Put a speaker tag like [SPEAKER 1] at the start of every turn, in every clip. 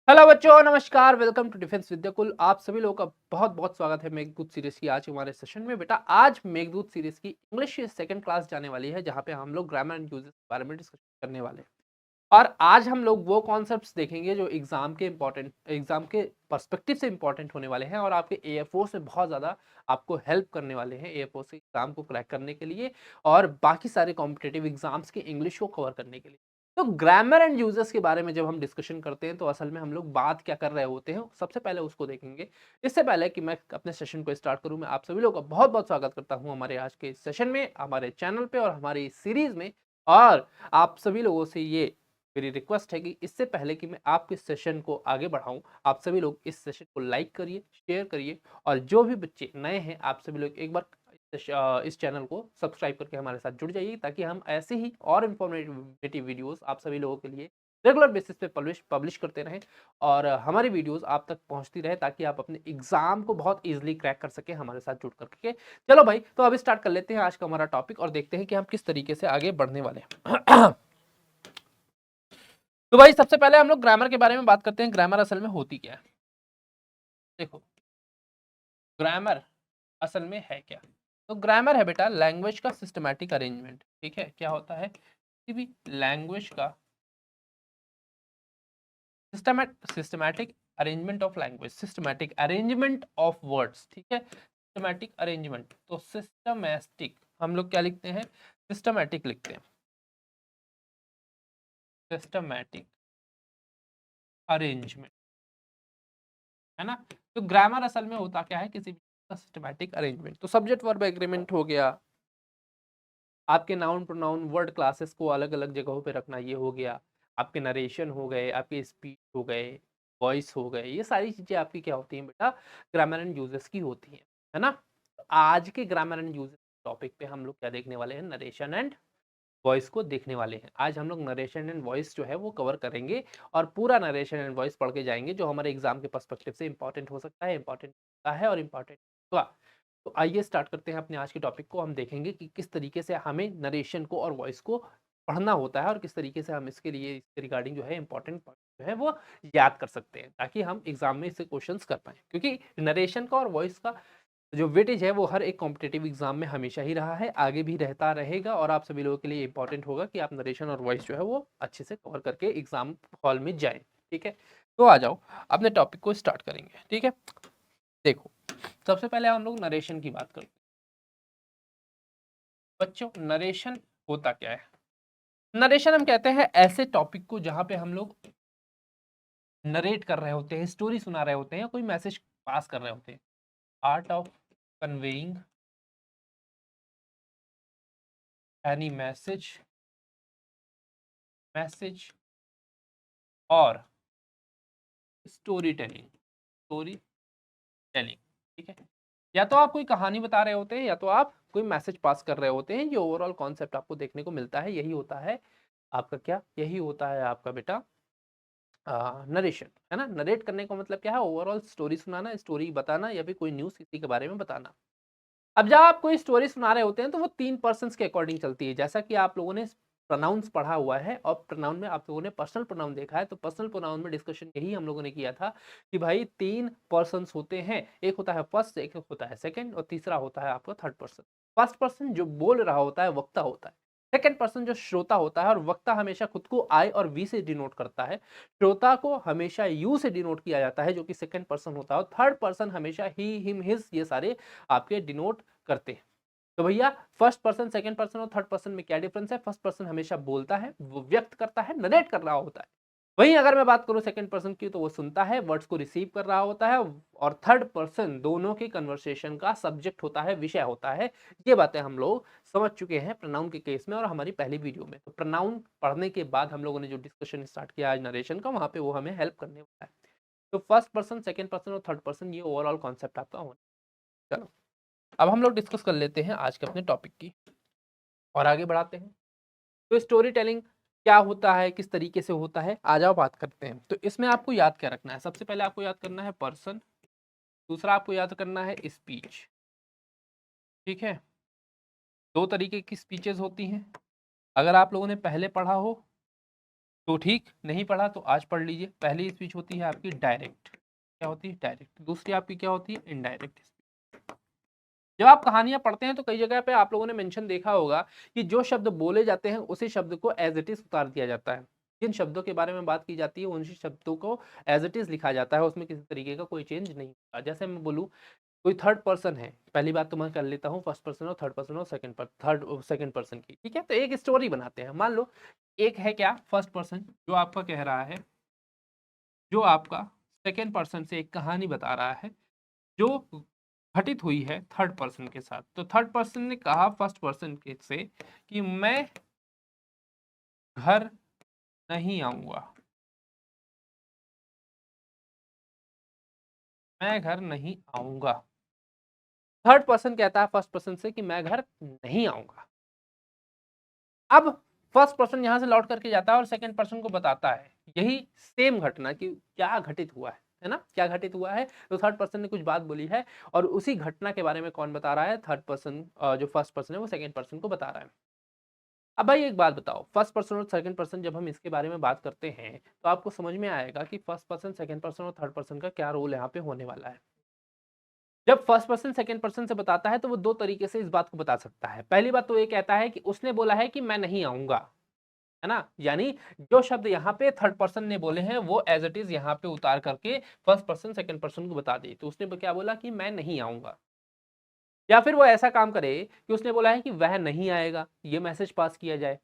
[SPEAKER 1] Hello बच्चों, नमस्कार। Welcome to defence Vidyakul. आप सभी लोगों का बहुत बहुत स्वागत है मेघदूत सीरीज की आज हमारे सेशन में। बेटा, आज मेघदूत सीरीज की इंग्लिश सेकंड क्लास जाने वाली है, जहां पे हम लोग ग्रामर एंड यूजेस के बारे में डिस्कस करने वाले हैं। और आज हम लोग वो कॉन्सेप्ट्स देखेंगे जो एग्जाम के पर्सपेक्टिव से इंपॉर्टेंट होने वाले हैं और आपके एएफओस में बहुत ज्यादा आपको हेल्प करने वाले हैं एएफओस के एग्जाम को क्रैक करने के लिए और बाकी सारे कॉम्पिटेटिव एग्जाम्स के इंग्लिश को कवर करने के लिए। तो ग्रामर एंड यूजेस के बारे में जब हम डिस्कशन करते हैं तो असल में हम लोग बात क्या कर रहे होते हैं, सबसे पहले उसको देखेंगे। इससे पहले कि मैं अपने सेशन को स्टार्ट करूं, मैं आप सभी लोगों का बहुत बहुत स्वागत करता हूं हमारे आज के सेशन में, हमारे चैनल पे और हमारी सीरीज में। और आप सभी लोगों से ये मेरी रिक्वेस्ट है कि इससे पहले कि मैं आपके सेशन को आगे बढ़ाऊं, आप सभी लोग इस सेशन को लाइक करिए, शेयर करिए। और जो भी बच्चे नए हैं, आप सभी लोग एक बार इस चैनल को सब्सक्राइब करके हमारे साथ जुड़ जाइए, ताकि हम ऐसे ही और इन्फॉर्मेटिव वीडियोस आप सभी लोगों के लिए रेगुलर बेसिस पे पब्लिश करते रहें और हमारी वीडियोस आप तक पहुंचती रहे, ताकि आप अपने एग्जाम को बहुत इजीली क्रैक कर सके हमारे साथ जुड़ करके। चलो भाई, तो अब स्टार्ट कर लेते हैं आज का हमारा टॉपिक और देखते हैं कि हम किस तरीके से आगे बढ़ने वाले हैं। तो भाई, सबसे पहले हम लोग ग्रामर के बारे में बात करते हैं। ग्रामर असल में होती क्या है? देखो, ग्रामर असल में है क्या? तो ग्रामर है बेटा लैंग्वेज का सिस्टमैटिक अरेंजमेंट। ठीक है, क्या होता है? किसी भी लैंग्वेज का systematic arrangement of language, systematic arrangement of words. ठीक है, सिस्टमैटिक अरेंजमेंट। तो सिस्टमैटिक हम लोग क्या लिखते हैं? सिस्टमैटिक लिखते हैं, सिस्टमैटिक अरेंजमेंट, है ना? तो ग्रामर असल में होता क्या है? किसी भी सिस्टमैटिक अरेंजमेंट। तो सब्जेक्ट वर्ब एग्रीमेंट हो गया, आपके नाउन प्रोनाउन वर्ड क्लासेस को अलग अलग जगहों पे रखना, ये हो गया। आपके नरेशन हो गए, आपके स्पीच हो गए, वॉइस हो गए, ये सारी चीजें आपकी क्या होती हैं बेटा? ग्रामर एंड यूजेस की होती हैं, है ना? तो आज के ग्रामर एंड यूजेस टॉपिक पे हम लोग क्या देखने वाले हैं? नरेशन एंड वॉइस को देखने वाले हैं। आज हम लोग नरेशन एंड वॉइस जो है वो कवर करेंगे और पूरा नरेशन एंड वॉइस पढ़ के जाएंगे, जो हमारे एग्जाम के पर्सपेक्टिव से इंपॉर्टेंट हो सकता है, इंपॉर्टेंट होता है और इंपॉर्टेंट हुआ। तो आइए स्टार्ट करते हैं अपने आज के टॉपिक को। हम देखेंगे कि किस तरीके से हमें नरेशन को और वॉइस को पढ़ना होता है और किस तरीके से हम इसके लिए इसके रिगार्डिंग जो है इंपॉर्टेंट जो है वो याद कर सकते हैं, ताकि हम एग्जाम में इससे क्वेश्चंस कर पाए। क्योंकि नरेशन का और वॉइस का जो वेटेज है वो हर एक कॉम्पिटेटिव एग्जाम में हमेशा ही रहा है, आगे भी रहता रहेगा। और आप सभी लोगों के लिए इंपॉर्टेंट होगा कि आप नरेशन और वॉइस जो है वो अच्छे से कवर करके एग्जाम हॉल में जाएं। ठीक है, तो आ जाओ, अपने टॉपिक को स्टार्ट करेंगे। ठीक है, देखो, सबसे पहले हम लोग नरेशन की बात करते हैं। बच्चों, नरेशन होता क्या है? नरेशन हम कहते हैं ऐसे टॉपिक को जहां पे हम लोग नरेट कर रहे होते हैं, स्टोरी सुना रहे होते हैं, कोई मैसेज पास कर रहे होते हैं। Art of conveying any message और स्टोरी टेलिंग, स्टोरी टेलिंग। ठीक है, या तो आप कोई कहानी बता रहे होते हैं या तो आप कोई मैसेज पास कर रहे होते हैं। ये ओवरऑल कॉन्सेप्ट आपको देखने को मिलता है, यही होता है आपका क्या? यही होता है आपका बेटा नरेशन, है ना? नरेट करने का मतलब क्या है? ओवरऑल स्टोरी सुनाना, स्टोरी बताना या फिर कोई न्यूज किसी के बारे में बताना। अब जब आप कोई स्टोरी सुना रहे होते हैं तो वो 3 पर्सन्स के अकॉर्डिंग चलती है। जैसा कि आप लोगों ने प्रोनाउंस पढ़ा हुआ है और प्रोनाउन में आप लोगों ने पर्सनल प्रोनाउन देखा है, तो पर्सनल प्रोनाउन में डिस्कशन यही हम लोगों ने किया था कि भाई 3 पर्सन्स होते हैं। एक होता है फर्स्ट, एक होता है सेकंड और तीसरा होता है आपका थर्ड पर्सन। फर्स्ट पर्सन जो बोल रहा होता है, वक्ता होता है। सेकंड पर्सन जो श्रोता होता है, और वक्ता हमेशा खुद को आई और वी से डिनोट करता है। श्रोता को हमेशा यू से डिनोट किया जाता है, जो कि सेकंड पर्सन होता है। थर्ड पर्सन हमेशा ही, हिम, हिज, ये सारे आपके डिनोट करते हैं। तो भैया, फर्स्ट पर्सन, सेकंड पर्सन और थर्ड पर्सन में क्या डिफरेंस है? फर्स्ट पर्सन हमेशा बोलता है, वो व्यक्त करता है, नरेट कर रहा होता है। वहीं अगर मैं बात करूं सेकंड पर्सन की, तो वो सुनता है, वर्ड्स को रिसीव कर रहा होता है। और थर्ड पर्सन दोनों की कन्वर्सेशन का सब्जेक्ट होता है, विषय होता है। ये बातें हम लोग समझ चुके हैं प्रोनाउन के केस में और हमारी पहली वीडियो में। तो प्रोनाउन पढ़ने के बाद हम लोगों ने जो डिस्कशन स्टार्ट किया आज नरेशन का, वहां पे वो हमें हेल्प करने वाला है। तो फर्स्ट पर्सन, सेकंड पर्सन और थर्ड पर्सन, ये ओवरऑल कॉन्सेप्ट आपका होना। चलो, अब हम लोग डिस्कस कर लेते हैं आज के अपने टॉपिक की और आगे बढ़ाते हैं। तो स्टोरी टेलिंग क्या होता है, किस तरीके से होता है, आ जाओ बात करते हैं। तो इसमें आपको याद क्या रखना है? सबसे पहले आपको याद करना है पर्सन, दूसरा आपको याद करना है स्पीच। ठीक है, दो तरीके की स्पीचेस होती हैं। अगर आप लोगों ने पहले पढ़ा हो तो ठीक, नहीं पढ़ा तो आज पढ़ लीजिए। पहली स्पीच होती है आपकी डायरेक्ट, क्या होती है? डायरेक्ट। दूसरी आपकी क्या होती है? Indirect speech. जब आप कहानियां पढ़ते हैं तो कई जगह पे आप लोगों ने मेंशन देखा होगा कि जो शब्द बोले जाते हैं उसी शब्द को एज इट इज उतार दिया जाता है। जिन शब्दों के बारे में बात की जाती है उन शब्दों को एज इट इज लिखा जाता है, उसमें किसी तरीके का कोई चेंज नहीं होता। जैसे मैं बोलूँ कोई थर्ड पर्सन है, पहली बात तो मैं कर लेता हूँ फर्स्ट पर्सन और थर्ड पर्सन और सेकंड पर्सन की, ठीक है? तो एक स्टोरी बनाते हैं। मान लो एक है क्या फर्स्ट पर्सन जो आपका कह रहा है, जो आपका सेकंड पर्सन से एक कहानी बता रहा है जो घटित हुई है थर्ड पर्सन के साथ। तो थर्ड पर्सन ने कहा फर्स्ट पर्सन के से कि मैं घर नहीं आऊंगा, मैं घर नहीं आऊंगा। थर्ड पर्सन कहता है फर्स्ट पर्सन से कि मैं घर नहीं आऊंगा। अब फर्स्ट पर्सन यहां से लौट करके जाता है और सेकंड पर्सन को बताता है यही सेम घटना कि क्या घटित हुआ है ना? क्या घटित हुआ है? तो थर्ड पर्सन ने कुछ बात बोली है और उसी घटना के बारे में कौन बता रहा है? थर्ड पर्सन, जो फर्स्ट पर्सन है वो सेकंड पर्सन को बता रहा है। अब भाई एक बात बताओ, फर्स्ट पर्सन और सेकंड पर्सन जब हम इसके बारे में बात करते हैं तो आपको समझ में आएगा कि फर्स्ट पर्सन, सेकंड पर्सन और थर्ड पर्सन का क्या रोल यहाँ पे होने वाला है। जब फर्स्ट पर्सन सेकंड पर्सन से बताता है तो वो दो तरीके से इस बात को बता सकता है। पहली बात तो ये कहता है कि उसने बोला है कि मैं नहीं आऊंगा, है ना? यानी जो शब्द यहाँ पे थर्ड पर्सन ने बोले हैं वो एज इट इज यहाँ पे उतार करके फर्स्ट पर्सन सेकंड पर्सन को बता दे। तो उसने क्या बोला कि मैं नहीं आऊंगा। या फिर वो ऐसा काम करे कि उसने बोला है कि वह नहीं आएगा, ये मैसेज पास किया जाए।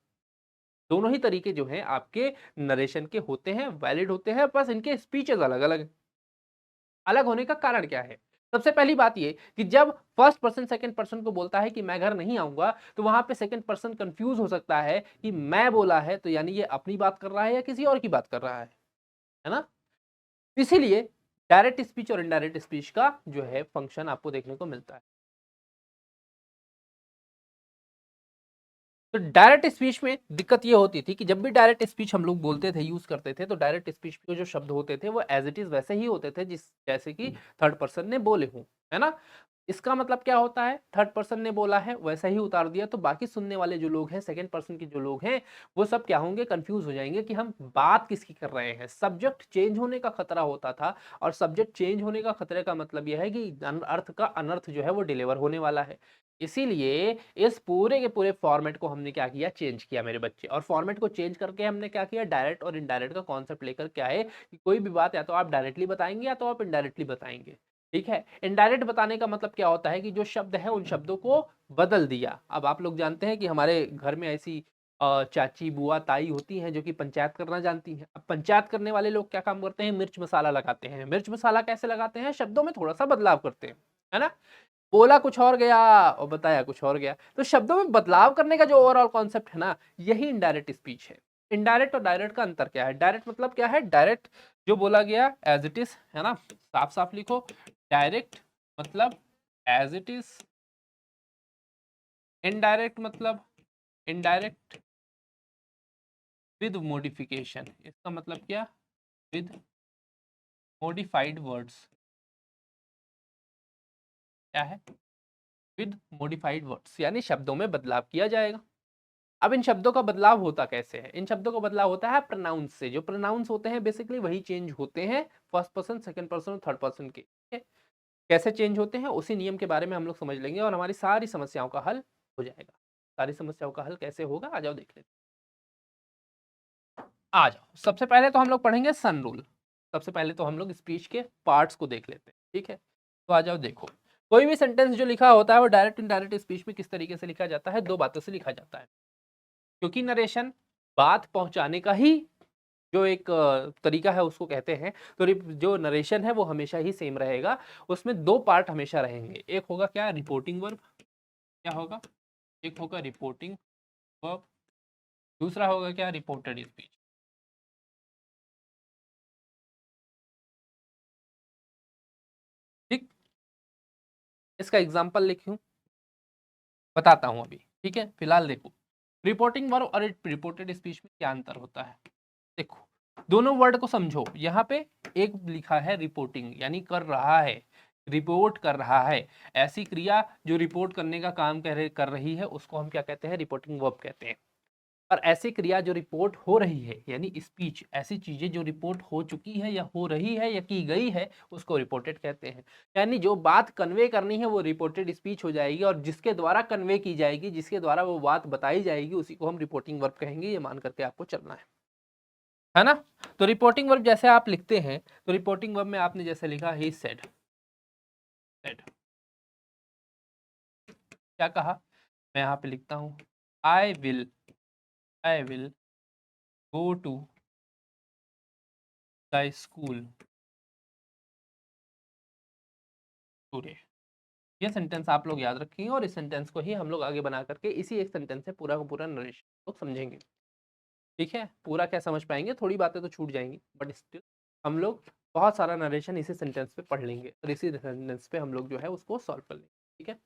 [SPEAKER 1] दोनों ही तरीके जो हैं आपके नरेशन के होते हैं, वैलिड होते हैं, बस इनके स्पीचेस अलग-अलग हैं। अलग होने का कारण क्या है? सबसे पहली बात ये कि जब फर्स्ट पर्सन सेकंड पर्सन को बोलता है कि मैं घर नहीं आऊँगा, तो वहाँ पे सेकंड पर्सन कन्फ्यूज़ हो सकता है कि मैं बोला है, तो यानी ये अपनी बात कर रहा है या किसी और की बात कर रहा है ना? इसीलिए डायरेक्ट स्पीच और इनडायरेक्ट स्पीच का जो है फंक्शन आपको देखने को मिलता है। तो डायरेक्ट स्पीच में दिक्कत ये होती थी कि जब भी डायरेक्ट स्पीच हम लोग बोलते थे, यूज करते थे, तो डायरेक्ट स्पीच के जो शब्द होते थे वो एज इट इज वैसे ही होते थे जिस जैसे कि थर्ड पर्सन ने बोले हों, है ना? इसका मतलब क्या होता है? थर्ड पर्सन ने बोला है वैसा ही उतार दिया, तो बाकी सुनने वाले जो लोग हैं, सेकंड पर्सन के जो लोग हैं, वो सब क्या होंगे? कंफ्यूज हो जाएंगे कि हम बात किसकी कर रहे हैं। सब्जेक्ट चेंज होने का खतरा होता था और सब्जेक्ट चेंज होने का खतरे का मतलब यह है कि अर्थ का अनर्थ जो है वो डिलीवर होने वाला है। इसीलिए इस पूरे के पूरे फॉर्मेट को हमने क्या किया? चेंज किया मेरे बच्चे। और फॉर्मेट को चेंज करके हमने क्या किया? डायरेक्ट और इनडायरेक्ट का कॉन्सेप्ट लेकर के आए कि कोई भी बात या तो आप डायरेक्टली बताएंगे या तो आप इनडायरेक्टली बताएंगे। ठीक है? इनडायरेक्ट बताने का मतलब क्या होता है कि जो शब्द है उन शब्दों को बदल दिया। अब आप लोग जानते हैं कि हमारे घर में ऐसी चाची, बुआ, ताई होती हैं जो कि पंचायत करना जानती हैं। अब पंचायत करने वाले लोग क्या काम करते हैं? मिर्च मसाला लगाते हैं। मिर्च मसाला कैसे लगाते हैं? शब्दों में थोड़ा सा बदलाव करते हैं, है ना? बोला कुछ और गया और बताया कुछ और गया। तो शब्दों में बदलाव करने का जो ओवरऑल कॉन्सेप्ट है ना, यही इनडायरेक्ट स्पीच है। इनडायरेक्ट और डायरेक्ट का अंतर क्या है? डायरेक्ट मतलब क्या है? डायरेक्ट जो बोला गया एज इट इज, है ना? साफ साफ लिखो, डायरेक्ट मतलब एज इट इज। इनडायरेक्ट मतलब इनडायरेक्ट विद मॉडिफिकेशन। इसका मतलब क्या? With modified words. क्या है? विद मॉडिफाइड वर्ड्स, यानी शब्दों में बदलाव किया जाएगा। अब इन शब्दों का बदलाव होता कैसे है? इन शब्दों का बदलाव होता है प्रोनाउंस से। जो प्रोनाउंस होते हैं बेसिकली वही चेंज होते हैं फर्स्ट पर्सन, सेकंड पर्सन और थर्ड पर्सन के। ठीक है? कैसे चेंज होते हैं उसी नियम के बारे में हम लोग समझ लेंगे और हमारी सारी समस्याओं का हल हो जाएगा। सारी समस्याओं का हल कैसे होगा? आ जाओ देख लेते हैं। आ जाओ, सबसे पहले तो हम लोग पढ़ेंगे सन रूल। सबसे पहले तो हम लोग स्पीच के पार्ट्स को देख लेते हैं। ठीक है? तो आ जाओ देखो, कोई भी सेंटेंस जो लिखा होता है वो डायरेक्ट इनडायरेक्ट स्पीच में किस तरीके से लिखा जाता है? दो बातों से लिखा जाता है। क्योंकि नरेशन बात पहुंचाने का ही जो एक तरीका है उसको कहते हैं। तो जो नरेशन है वो हमेशा ही सेम रहेगा। उसमें दो पार्ट हमेशा रहेंगे। एक होगा क्या? Reporting verb. क्या होगा? एक होगा रिपोर्टिंग वर्ब, दूसरा होगा क्या? Reported speech. ठीक, इसका एग्जांपल लिखूं, बताता हूं अभी। ठीक है, फिलहाल देखो रिपोर्टिंग वर्ब और रिपोर्टेड स्पीच में क्या अंतर होता है। देखो, दोनों वर्ड को समझो। यहाँ पे एक लिखा है रिपोर्टिंग, यानी कर रहा है, रिपोर्ट कर रहा है। ऐसी क्रिया जो रिपोर्ट करने का काम कर रही है उसको हम क्या कहते हैं? रिपोर्टिंग वर्ब कहते हैं। और ऐसी क्रिया जो रिपोर्ट हो रही है, यानी स्पीच, ऐसी चीजें जो रिपोर्ट हो चुकी है या हो रही है या की गई है, उसको रिपोर्टेड कहते हैं। यानी जो बात कन्वे करनी है वो रिपोर्टेड स्पीच हो जाएगी, और जिसके द्वारा कन्वे की जाएगी, जिसके द्वारा वो बात बताई जाएगी, उसी को हम रिपोर्टिंग वर्ब कहेंगे। ये मान करके आपको चलना है ना। तो रिपोर्टिंग वर्ब जैसे आप लिखते हैं, तो रिपोर्टिंग वर्ब में आपने जैसे लिखा ही सेड, क्या कहा, मैं यहाँ पे लिखता हूँ I will go to the school today. ये सेंटेंस आप लोग याद रखेंगे, और इस सेंटेंस को ही हम लोग आगे बना करके इसी एक सेंटेंस से पूरा का पूरा नरेशन लोग समझेंगे। ठीक है, पूरा क्या समझ पाएंगे, थोड़ी बातें तो छूट जाएंगी, बट स्टिल हम लोग बहुत सारा नरेशन इसी सेंटेंस पे पढ़ लेंगे, और इसी सेंटेंस पे हम लोग जो है उसको सॉल्व कर लेंगे। ठीक है,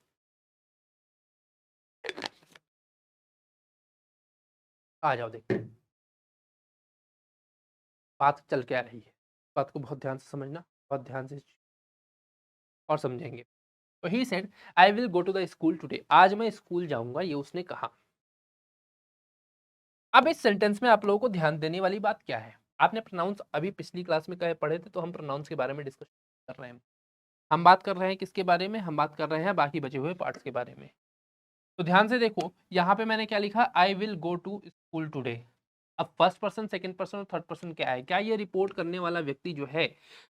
[SPEAKER 1] आ जाओ देखते हैं बात चल क्या रही है। बात को बहुत ध्यान से समझना, बहुत ध्यान से और समझेंगे। तो he said I will go to the school today, आज मैं स्कूल जाऊंगा, ये उसने कहा। अब इस सेंटेंस में आप लोगों को ध्यान देने वाली बात क्या है, आपने प्रोनाउंस अभी पिछली क्लास में कहे पढ़े थे, तो हम प्रोनाउंस के बारे में डिस्कस कर रहे हैं। हम बात कर रहे हैं किसके बारे में, हम बात कर रहे हैं बाकी बचे हुए पार्ट्स के बारे में। तो ध्यान से देखो, यहाँ पे मैंने क्या लिखा, I will go to school today. अब फर्स्ट पर्सन, सेकंड पर्सन और थर्ड पर्सन क्या है, क्या ये रिपोर्ट करने वाला व्यक्ति जो है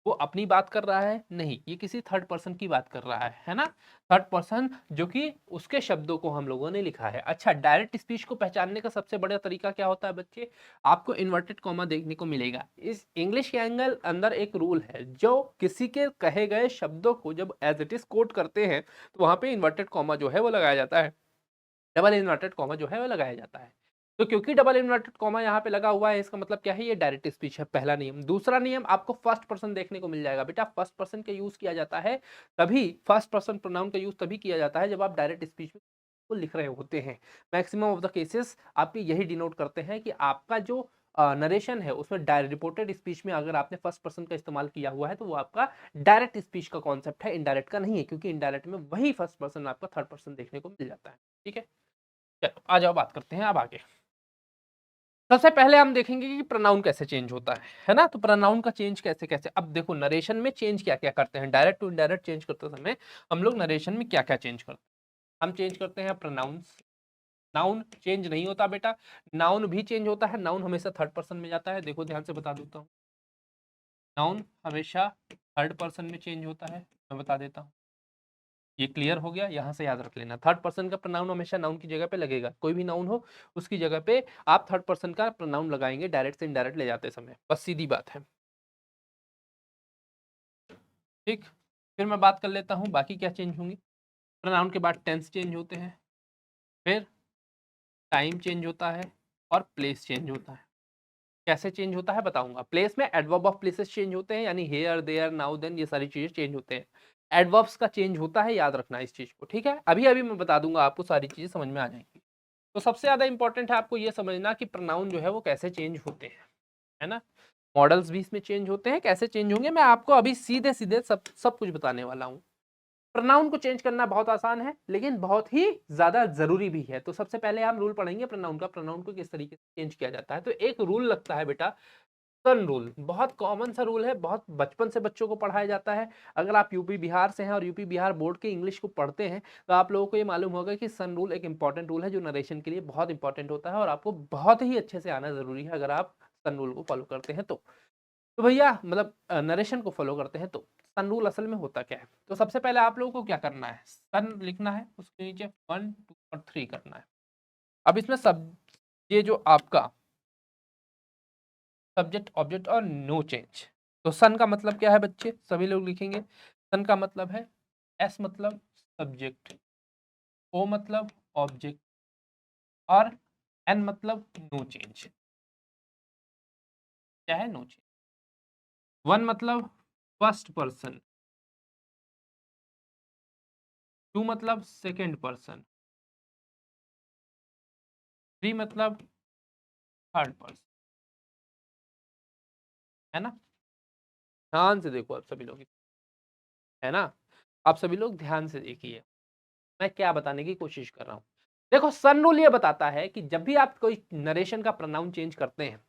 [SPEAKER 1] वो अपनी बात कर रहा है, नहीं, ये किसी थर्ड पर्सन की बात कर रहा है ना। थर्ड पर्सन जो कि उसके शब्दों को हम लोगों ने लिखा है। अच्छा, डायरेक्ट स्पीच को पहचानने का सबसे बड़ा तरीका क्या होता है बच्चे, आपको इन्वर्टेड कॉमा देखने को मिलेगा। इस इंग्लिश के एंगल अंदर एक रूल है, जो किसी के कहे गए शब्दों को जब एज इट इज कोट करते हैं, तो वहां पे इन्वर्टेड कॉमा जो है वो लगाया जाता है, डबल इन्वर्टेड कॉमा जो है वो लगाया जाता है। तो क्योंकि डबल इन्वर्टेड कॉमा यहाँ पे लगा हुआ है, इसका मतलब क्या है, ये डायरेक्ट स्पीच है, पहला नियम। दूसरा नियम आपको फर्स्ट पर्सन देखने को मिल जाएगा। बेटा फर्स्ट पर्सन का यूज किया जाता है तभी, फर्स्ट पर्सन प्रोनाउन का यूज तभी किया जाता है जब आप डायरेक्ट स्पीच में को लिख रहे होते हैं। मैक्सिमम ऑफ द केसेस आपके यही डिनोट करते हैं कि आपका जो नरेशन है उसमें रिपोर्टेड स्पीच में अगर आपने फर्स्ट पर्सन का इस्तेमाल किया हुआ है, तो वो आपका डायरेक्ट स्पीच का कॉन्सेप्ट है, इनडायरेक्ट का नहीं है, क्योंकि इनडायरेक्ट में वही फर्स्ट पर्सन आपका थर्ड पर्सन देखने को मिल जाता है। ठीक है, चलो आ जाओ बात करते हैं अब आगे। सबसे पहले हम देखेंगे कि प्रोनाउन कैसे चेंज होता है ना। तो प्रोनाउन का चेंज कैसे कैसे, अब देखो नरेशन में चेंज क्या क्या करते हैं, डायरेक्ट टू इनडायरेक्ट चेंज करते समय हम लोग नरेशन में क्या क्या चेंज करते हैं। हम चेंज करते हैं प्रोनाउंस। नाउन चेंज नहीं होता बेटा, नाउन भी चेंज होता है, नाउन हमेशा थर्ड पर्सन में जाता है। देखो ध्यान से बता देता हूँ, नाउन हमेशा थर्ड पर्सन में चेंज होता है, मैं बता देता हूँ। ये क्लियर हो गया, यहां से याद रख लेना, थर्ड पर्सन का प्रोनाउन हमेशा नाउन की जगह पे लगेगा। कोई भी नाउन हो उसकी जगह पे आप थर्ड पर्सन का प्रोनाउन लगाएंगे, डायरेक्ट से इनडायरेक्ट ले जाते समय, बस सीधी बात है। ठीक, फिर मैं बात कर लेता हूँ बाकी क्या चेंज होंगी। प्रोनाउन के बाद टेंस चेंज होते हैं, फिर टाइम चेंज होता है, और प्लेस चेंज होता है। कैसे चेंज होता है बताऊंगा। प्लेस में एडवर्ब ऑफ प्लेसेस चेंज होते हैं, यानी हेयर देयर नाउ देन, ये सारी चीजें चेंज होते हैं। एडवर्ब्स का चेंज होता है, याद रखना इस चीज को। ठीक है, अभी अभी मैं बता दूंगा, आपको सारी चीजें समझ में आ जाएंगी। तो सबसे ज्यादा इंपॉर्टेंट है आपको ये समझना कि प्रोनाउन जो है वो कैसे चेंज होते हैं, है ना। मॉडल्स भी इसमें चेंज होते हैं, कैसे चेंज होंगे मैं आपको अभी सीधे सीधे सब कुछ बताने वाला हूँ। प्रोनाउन को चेंज करना बहुत आसान है, लेकिन बहुत ही ज्यादा जरूरी भी है। तो सबसे पहले हम रूल पढ़ेंगे प्रोनाउन का, प्रोनाउन को किस तरीके से चेंज किया जाता है। तो एक रूल लगता है बेटा, सन रूल, बहुत कॉमन सा रूल है, बहुत बचपन से बच्चों को पढ़ाया जाता है। अगर आप यूपी बिहार से हैं और यूपी बिहार बोर्ड के इंग्लिश को पढ़ते हैं, तो आप लोगों को ये मालूम होगा कि सन रूल एक इंपॉर्टेंट रूल है, जो नरेशन के लिए बहुत इंपॉर्टेंट होता है, और आपको बहुत ही अच्छे से आना जरूरी है अगर आप सन रूल को फॉलो करते हैं तो भैया मतलब नरेशन को फॉलो करते हैं। तो सन रूल असल में होता क्या है, तो सबसे पहले आप लोगों को क्या करना है, सन लिखना है, उसके नीचे 1 2 और 3 करना है। अब इसमें सब, ये जो आपका सब्जेक्ट ऑब्जेक्ट और नो चेंज। तो सन का मतलब क्या है बच्चे, सभी लोग लिखेंगे। सन का मतलब है, एस मतलब सब्जेक्ट, ओ मतलब ऑब्जेक्ट, और एन मतलब नो चेंज। क्या है, नो चेंज। वन मतलब फर्स्ट पर्सन, टू मतलब सेकेंड पर्सन, थ्री मतलब थर्ड पर्सन, है ना। ध्यान से देखो आप सभी लोग, है ना। आप सभी लोग ध्यान से देखिए मैं क्या बताने की कोशिश कर रहा हूँ। देखो सन रूल ये बताता है कि जब भी आप कोई नरेशन का प्रोनाउन चेंज करते हैं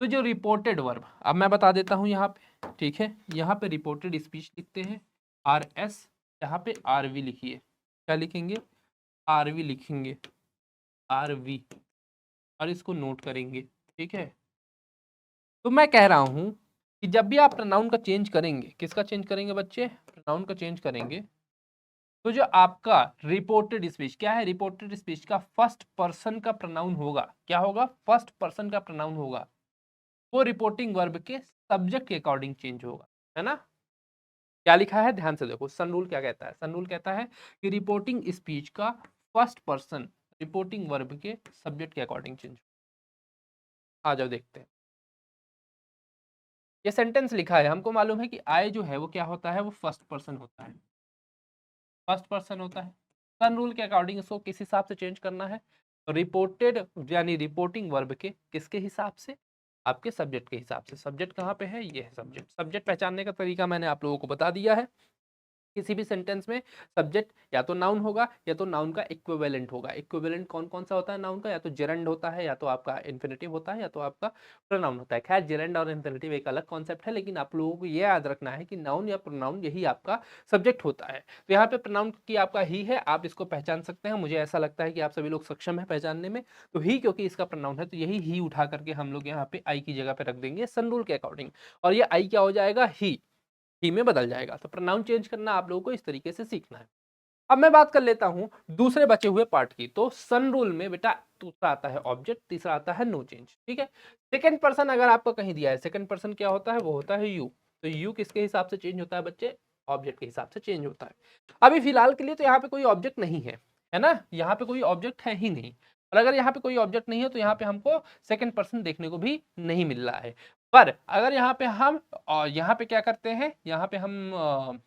[SPEAKER 1] तो जो रिपोर्टेड वर्ब, अब मैं बता देता हूं यहाँ पे, ठीक है, यहाँ पे रिपोर्टेड स्पीच लिखते हैं RS, यहाँ पे RV लिखिए, क्या लिखेंगे, RV लिखेंगे, RV, और इसको नोट करेंगे, ठीक है। तो मैं कह रहा हूं कि जब भी आप प्रोनाउन का चेंज करेंगे, किसका चेंज करेंगे बच्चे, प्रोनाउन का चेंज करेंगे, तो जो आपका रिपोर्टेड स्पीच क्या है, रिपोर्टेड स्पीच का फर्स्ट पर्सन का प्रोनाउन होगा, क्या होगा, फर्स्ट पर्सन का प्रोनाउन होगा, वो रिपोर्टिंग वर्ब के सब्जेक्ट के अकॉर्डिंग चेंज होगा, है ना। क्या लिखा है ध्यान से देखो, सन रूल क्या कहता है, सन रूल कहता है कि रिपोर्टिंग स्पीच का फर्स्ट पर्सन रिपोर्टिंग वर्ब के सब्जेक्ट के अकॉर्डिंग चेंज। आ जाओ देखते हैं, ये सेंटेंस लिखा है, हमको मालूम है कि आई जो है वो क्या होता है, वो फर्स्ट पर्सन होता है, फर्स्ट पर्सन होता है। सन रूल के अकॉर्डिंग इसको किस हिसाब से चेंज करना है, रिपोर्टेड यानी रिपोर्टिंग वर्ब के किसके हिसाब से, आपके सब्जेक्ट के हिसाब से। सब्जेक्ट कहाँ पे है, ये है सब्जेक्ट। सब्जेक्ट पहचानने का तरीका मैंने आप लोगों को बता दिया है। किसी भी सेंटेंस में सब्जेक्ट या तो नाउन होगा या तो नाउन का इक्विवेलेंट होगा। इक्विवेलेंट कौन कौन सा होता है नाउन का, या तो जेरेंड होता है, या तो आपका इन्फिनेटिव होता है, या तो आपका प्रोनाउन होता है। खैर जेरेंड और इन्फिनेटिव एक अलग कॉन्सेप्ट है, लेकिन आप लोगों को ये याद रखना है कि नाउन या प्रोनाउन यही आपका सब्जेक्ट होता है। तो यहाँ पे प्रोनाउन की आपका ही है, आप इसको पहचान सकते हैं। मुझे ऐसा लगता है कि आप सभी लोग सक्षम है पहचानने में। तो ही क्योंकि इसका प्रोनाउन है तो यही ही उठा करके हम लोग यहाँ पे आई की जगह पे रख देंगे सन रूल के अकॉर्डिंग, और ये आई क्या हो जाएगा, ही में बदल जाएगा। तो प्रोनाउन चेंज करना आप लोगों को इस तरीके से सीखना है। अब मैं बात कर लेता हूं दूसरे बचे हुए पार्ट की। तो सन रूल में बेटा दूसरा आता है ऑब्जेक्ट, तीसरा आता है नो चेंज, ठीक है। सेकंड पर्सन अगर आपको कहीं दिया है, सेकंड पर्सन क्या होता है, वो होता है यू। तो यू किसके हिसाब से चेंज होता है बच्चे, ऑब्जेक्ट के हिसाब से चेंज होता है। अभी फिलहाल के लिए तो यहाँ पे कोई ऑब्जेक्ट नहीं है ना, यहाँ पे कोई ऑब्जेक्ट है ही नहीं। और अगर यहाँ पे कोई ऑब्जेक्ट नहीं है तो यहाँ पे हमको सेकंड पर्सन देखने को भी नहीं मिल रहा है। पर अगर यहाँ पे हम यहाँ पे क्या करते हैं, यहाँ पे हम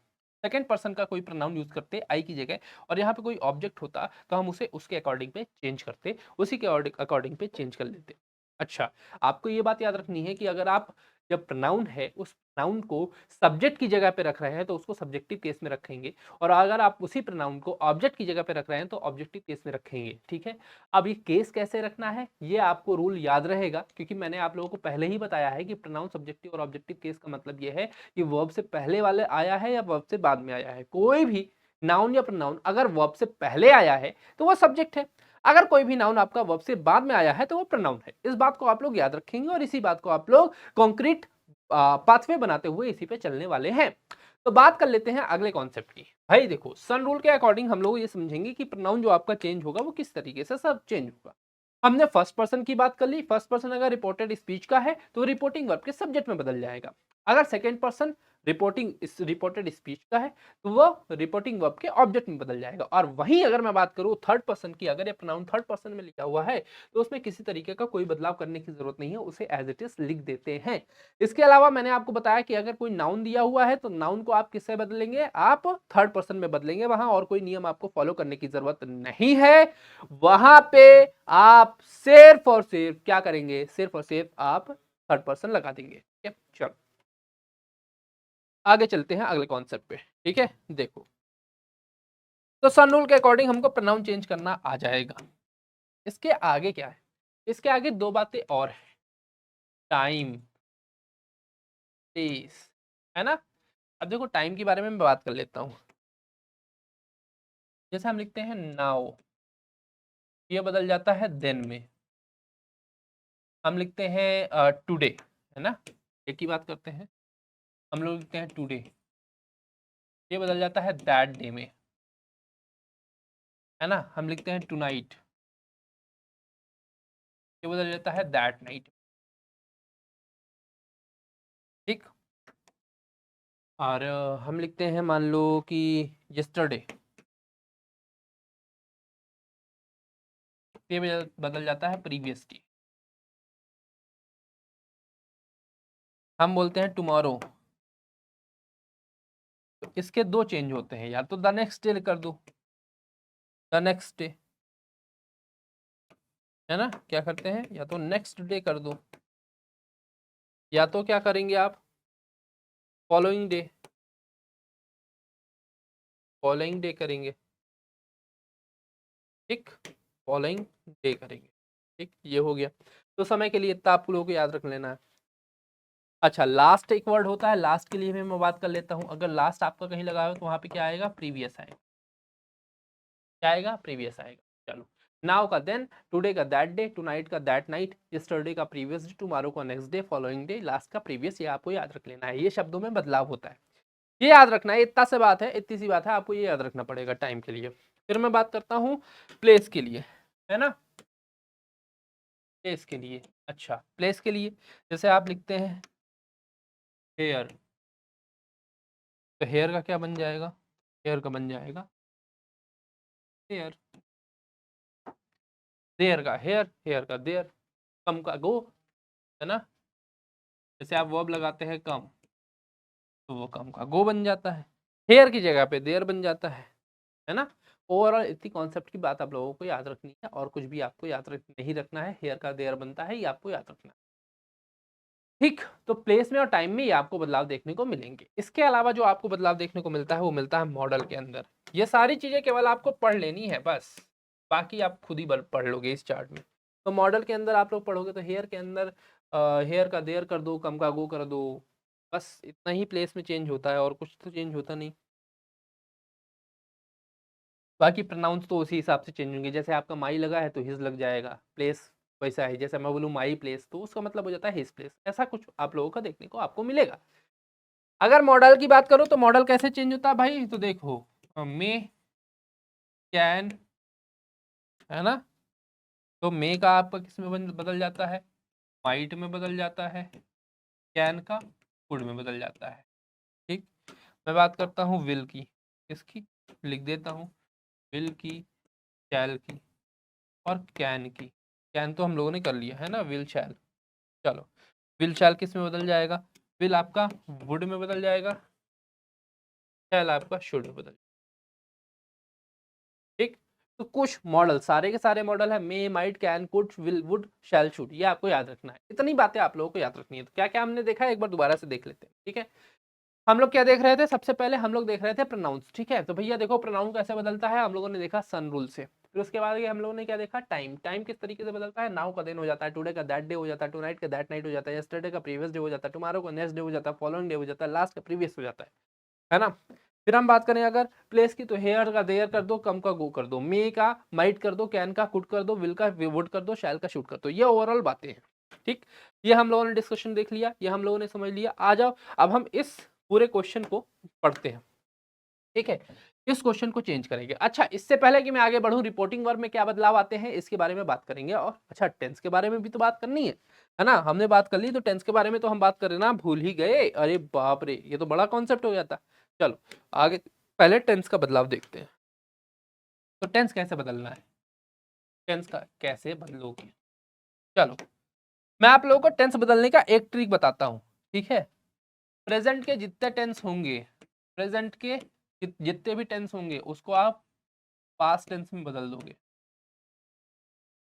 [SPEAKER 1] सेकेंड पर्सन का कोई प्रोनाउन यूज करते आई की जगह, और यहाँ पे कोई ऑब्जेक्ट होता तो हम उसे उसके अकॉर्डिंग पे चेंज करते, उसी के अकॉर्डिंग पे चेंज कर लेते। अच्छा, आपको ये बात याद रखनी है कि अगर आप जब प्रोनाउन है उस प्रोनाउन को सब्जेक्ट की जगह पे रख रहे हैं तो उसको सब्जेक्टिव केस में रखेंगे, और अगर आप उसी प्रोनाउन को ऑब्जेक्ट की जगह पे रख रहे हैं तो ऑब्जेक्टिव केस में रखेंगे, ठीक है। अब ये केस कैसे रखना है ये आपको रूल याद रहेगा, क्योंकि मैंने आप लोगों को पहले ही बताया है कि प्रोनाउन सब्जेक्टिव और ऑब्जेक्टिव केस का मतलब ये है कि वर्ब से पहले वाले आया है या वर्ब से बाद में आया है। कोई भी नाउन या प्रोनाउन अगर वर्ब से पहले आया है तो वो सब्जेक्ट है, अगर कोई भी नाउन आपका वर्ब से बाद में आया है तो वो प्रोनाउन है। इस बात को आप लोग याद रखेंगे और इसी बात को आप लोग कॉन्क्रीट पाथवे बनाते हुए इसी पे चलने वाले हैं। तो बात कर लेते हैं अगले कॉन्सेप्ट की। भाई देखो सन रूल के अकॉर्डिंग हम लोग ये समझेंगे कि प्रोनाउन जो आपका चेंज होगा वो किस तरीके से सब चेंज होगा। हमने फर्स्ट पर्सन की बात कर ली, फर्स्ट पर्सन अगर रिपोर्टेड स्पीच का है तो रिपोर्टिंग वर्ब के सब्जेक्ट में बदल जाएगा। अगर सेकंड पर्सन रिपोर्टेड स्पीच का है तो वो रिपोर्टिंग वर्ब के ऑब्जेक्ट में बदल जाएगा। और वहीं अगर मैं बात करूं थर्ड पर्सन की, अगर ये प्रोनाउन थर्ड पर्सन में लिखा हुआ है तो उसमें किसी तरीके का कोई बदलाव करने की जरूरत नहीं है, उसे एज इट इज लिख देते हैं। इसके अलावा मैंने आपको बताया कि अगर कोई नाउन दिया हुआ है तो नाउन को आप किससे बदलेंगे, आप थर्ड पर्सन में बदलेंगे, वहां और कोई नियम आपको फॉलो करने की जरूरत नहीं है। वहां पे आप सिर्फ और सिर्फ क्या करेंगे, सिर्फ और सिर्फ आप थर्ड पर्सन लगा देंगे, ठीक है। चलो आगे चलते हैं अगले कॉन्सेप्ट पे, ठीक है। देखो तो सन रूल के अकॉर्डिंग हमको प्रोनाउन चेंज करना आ जाएगा। इसके आगे क्या है, इसके आगे दो बातें और है, टाइम, प्लेस, है ना। अब देखो टाइम के बारे में मैं बात कर लेता हूं। जैसे हम लिखते हैं नाउ, ये बदल जाता है देन में। हम लिखते हैं टुडे, है ना, एक ही बात करते हैं। हम लोग लिखते हैं टुडे, ये बदल जाता है दैट डे में, है ना। हम लिखते हैं टुनाइट, ये बदल जाता है दैट नाइट, ठीक। और हम लिखते हैं मान लो कि यस्टरडे, ये बदल जाता है प्रीवियस डे। हम बोलते हैं टुमारो, तो इसके दो चेंज होते हैं, या तो द नेक्स्ट डे कर दो, द नेक्स्ट डे, है ना। क्या करते हैं, या तो नेक्स्ट डे कर दो, या तो क्या करेंगे आप, फॉलोइंग डे, फॉलोइंग डे करेंगे, ठीक। फॉलोइंग डे करेंगे। ठीक, ये हो गया। तो समय के लिए इतना आप लोगों को याद रख लेना है। अच्छा, लास्ट एक वर्ड होता है, लास्ट के लिए भी मैं बात कर लेता हूँ। अगर लास्ट आपका कहीं लगा हो तो वहां पे क्या आएगा, प्रीवियस आएगा। क्या आएगा, प्रीवियस आएगा। चलो, नाउ का देन, टुडे का दैट डे, टुनाइट का दैट नाइट, यस्टरडे का प्रीवियस डे, टुमारो का next day, following day, last का प्रीवियस। ये आपको याद रख लेना है। ये शब्दों में बदलाव होता है, ये याद रखना है। इतना सी बात है, इतनी सी बात है, आपको ये याद रखना पड़ेगा टाइम के लिए। फिर मैं बात करता हूँ प्लेस के लिए, है ना, प्लेस के लिए। अच्छा, प्लेस के लिए जैसे आप लिखते हैं हेयर, तो हेयर का क्या बन जाएगा, हेयर का बन जाएगा हेयर। देयर का हेयर, हेयर का देयर। कम का गो, है ना। जैसे आप वर्ब लगाते हैं कम, तो वो कम का गो बन जाता है, हेयर की जगह पे देयर बन जाता है ना। ओवरऑल इतनी कॉन्सेप्ट की बात आप लोगों को याद रखनी है, और कुछ भी आपको याद नहीं रखना है। हेयर का देयर बनता है, ये आपको याद रखना है। ठीक, तो प्लेस में और टाइम में ये आपको बदलाव देखने को मिलेंगे। इसके अलावा जो आपको बदलाव देखने को मिलता है वो मिलता है मॉडल के अंदर। ये सारी चीजें केवल आपको पढ़ लेनी है बस, बाकी आप खुद ही पढ़ लोगे इस चार्ट में। तो मॉडल के अंदर आप लोग पढ़ोगे तो हेयर के अंदर हेयर का देयर कर दो, कम का गो कर दो, बस इतना ही प्लेस में चेंज होता है, और कुछ तो चेंज होता नहीं। बाकी प्रोनाउंस तो उसी हिसाब से चेंज होंगे। जैसे आपका माई लगा है तो हिज लग जाएगा, प्लेस वैसा है। जैसे मैं बोलूँ माई प्लेस, तो उसका मतलब हो जाता है हिज प्लेस। ऐसा कुछ आप लोगों का देखने को आपको मिलेगा। अगर मॉडल की बात करो तो मॉडल कैसे चेंज होता है भाई, तो देखो मे, कैन, है ना। तो मे का आपका किस में बदल जाता है, माइट में बदल जाता है। कैन का कुड में बदल जाता है। ठीक, मैं बात करता हूँ विल की, किसकी, लिख देता हूँ विल की, शैल की, और कैन की। कैन तो हम लोगों ने कर लिया है ना, विल शैल। चलो, विल शैल किस में बदल जाएगा, विल आपका वुड में बदल जाएगा, शैल आपका शुड में बदल। ठीक, तो कुछ मॉडल, सारे के सारे मॉडल है, may, might, can, could, will, would, shall, should. ये आपको याद रखना है। इतनी बातें आप लोगों को याद रखनी है। तो क्या क्या हमने देखा है, एक बार दोबारा से देख लेते हैं। ठीक है, हम लोग क्या देख रहे थे, सबसे पहले हम लोग देख रहे थे प्रोनाउंस। ठीक है, तो भैया देखो प्रोनाउन कैसे बदलता है, हम लोगों ने देखा सन रूल से। फिर उसके बाद हम लोगों ने क्या देखा, टाइम। टाइम किस तरीके से बदलता है, नाउ का दिन हो जाता है, टुडे का दैट डे हो जाता है, टुनाइट का दैट नाइट हो जाता है, यस्टरडे का प्रीवियस डे हो जाता है, टुमारो का नेक्स्ट डे हो जाता है, फॉलोइंग डे हो जाता है, लास्ट का प्रीवियस हो जाता है ना। फिर हम बात करें अगर प्लेस की, तो हेयर का देयर कर दो, कम का गो कर दो, मे का माइट कर दो, कैन का कुड कर दो, विल का वुड कर दो, शैल का शूट कर दो। ये ओवरऑल बातें हैं। ठीक, ये हम लोगों ने डिस्कशन देख लिया, ये हम लोगों ने समझ लिया। आ जाओ अब हम इस पूरे क्वेश्चन को पढ़ते हैं। ठीक है, इस क्वेश्चन को चेंज करेंगे। अच्छा, इससे पहले कि मैं आगे बढ़ूं, रिपोर्टिंग वर्ब में क्या बदलाव आते हैं इसके बारे में बात करेंगे। और अच्छा, टेंस के बारे में भी तो बात करनी है ना। हमने बात कर ली, तो टेंस के बारे में तो हम बात कर रहे ना, भूल ही गए। अरे बाप रे, ये तो बड़ा कॉन्सेप्ट हो जाता। चलो आगे, पहले टेंस का बदलाव देखते हैं। तो टेंस कैसे बदलना है, टेंस का कैसे बदलोगे। चलो, मैं आप लोगों को टेंस बदलने का एक ट्रिक बताता हूं। ठीक है, प्रेजेंट के जितने टेंस होंगे, प्रेजेंट के जितने भी टेंस होंगे, उसको आप पास्ट टेंस में बदल दोगे।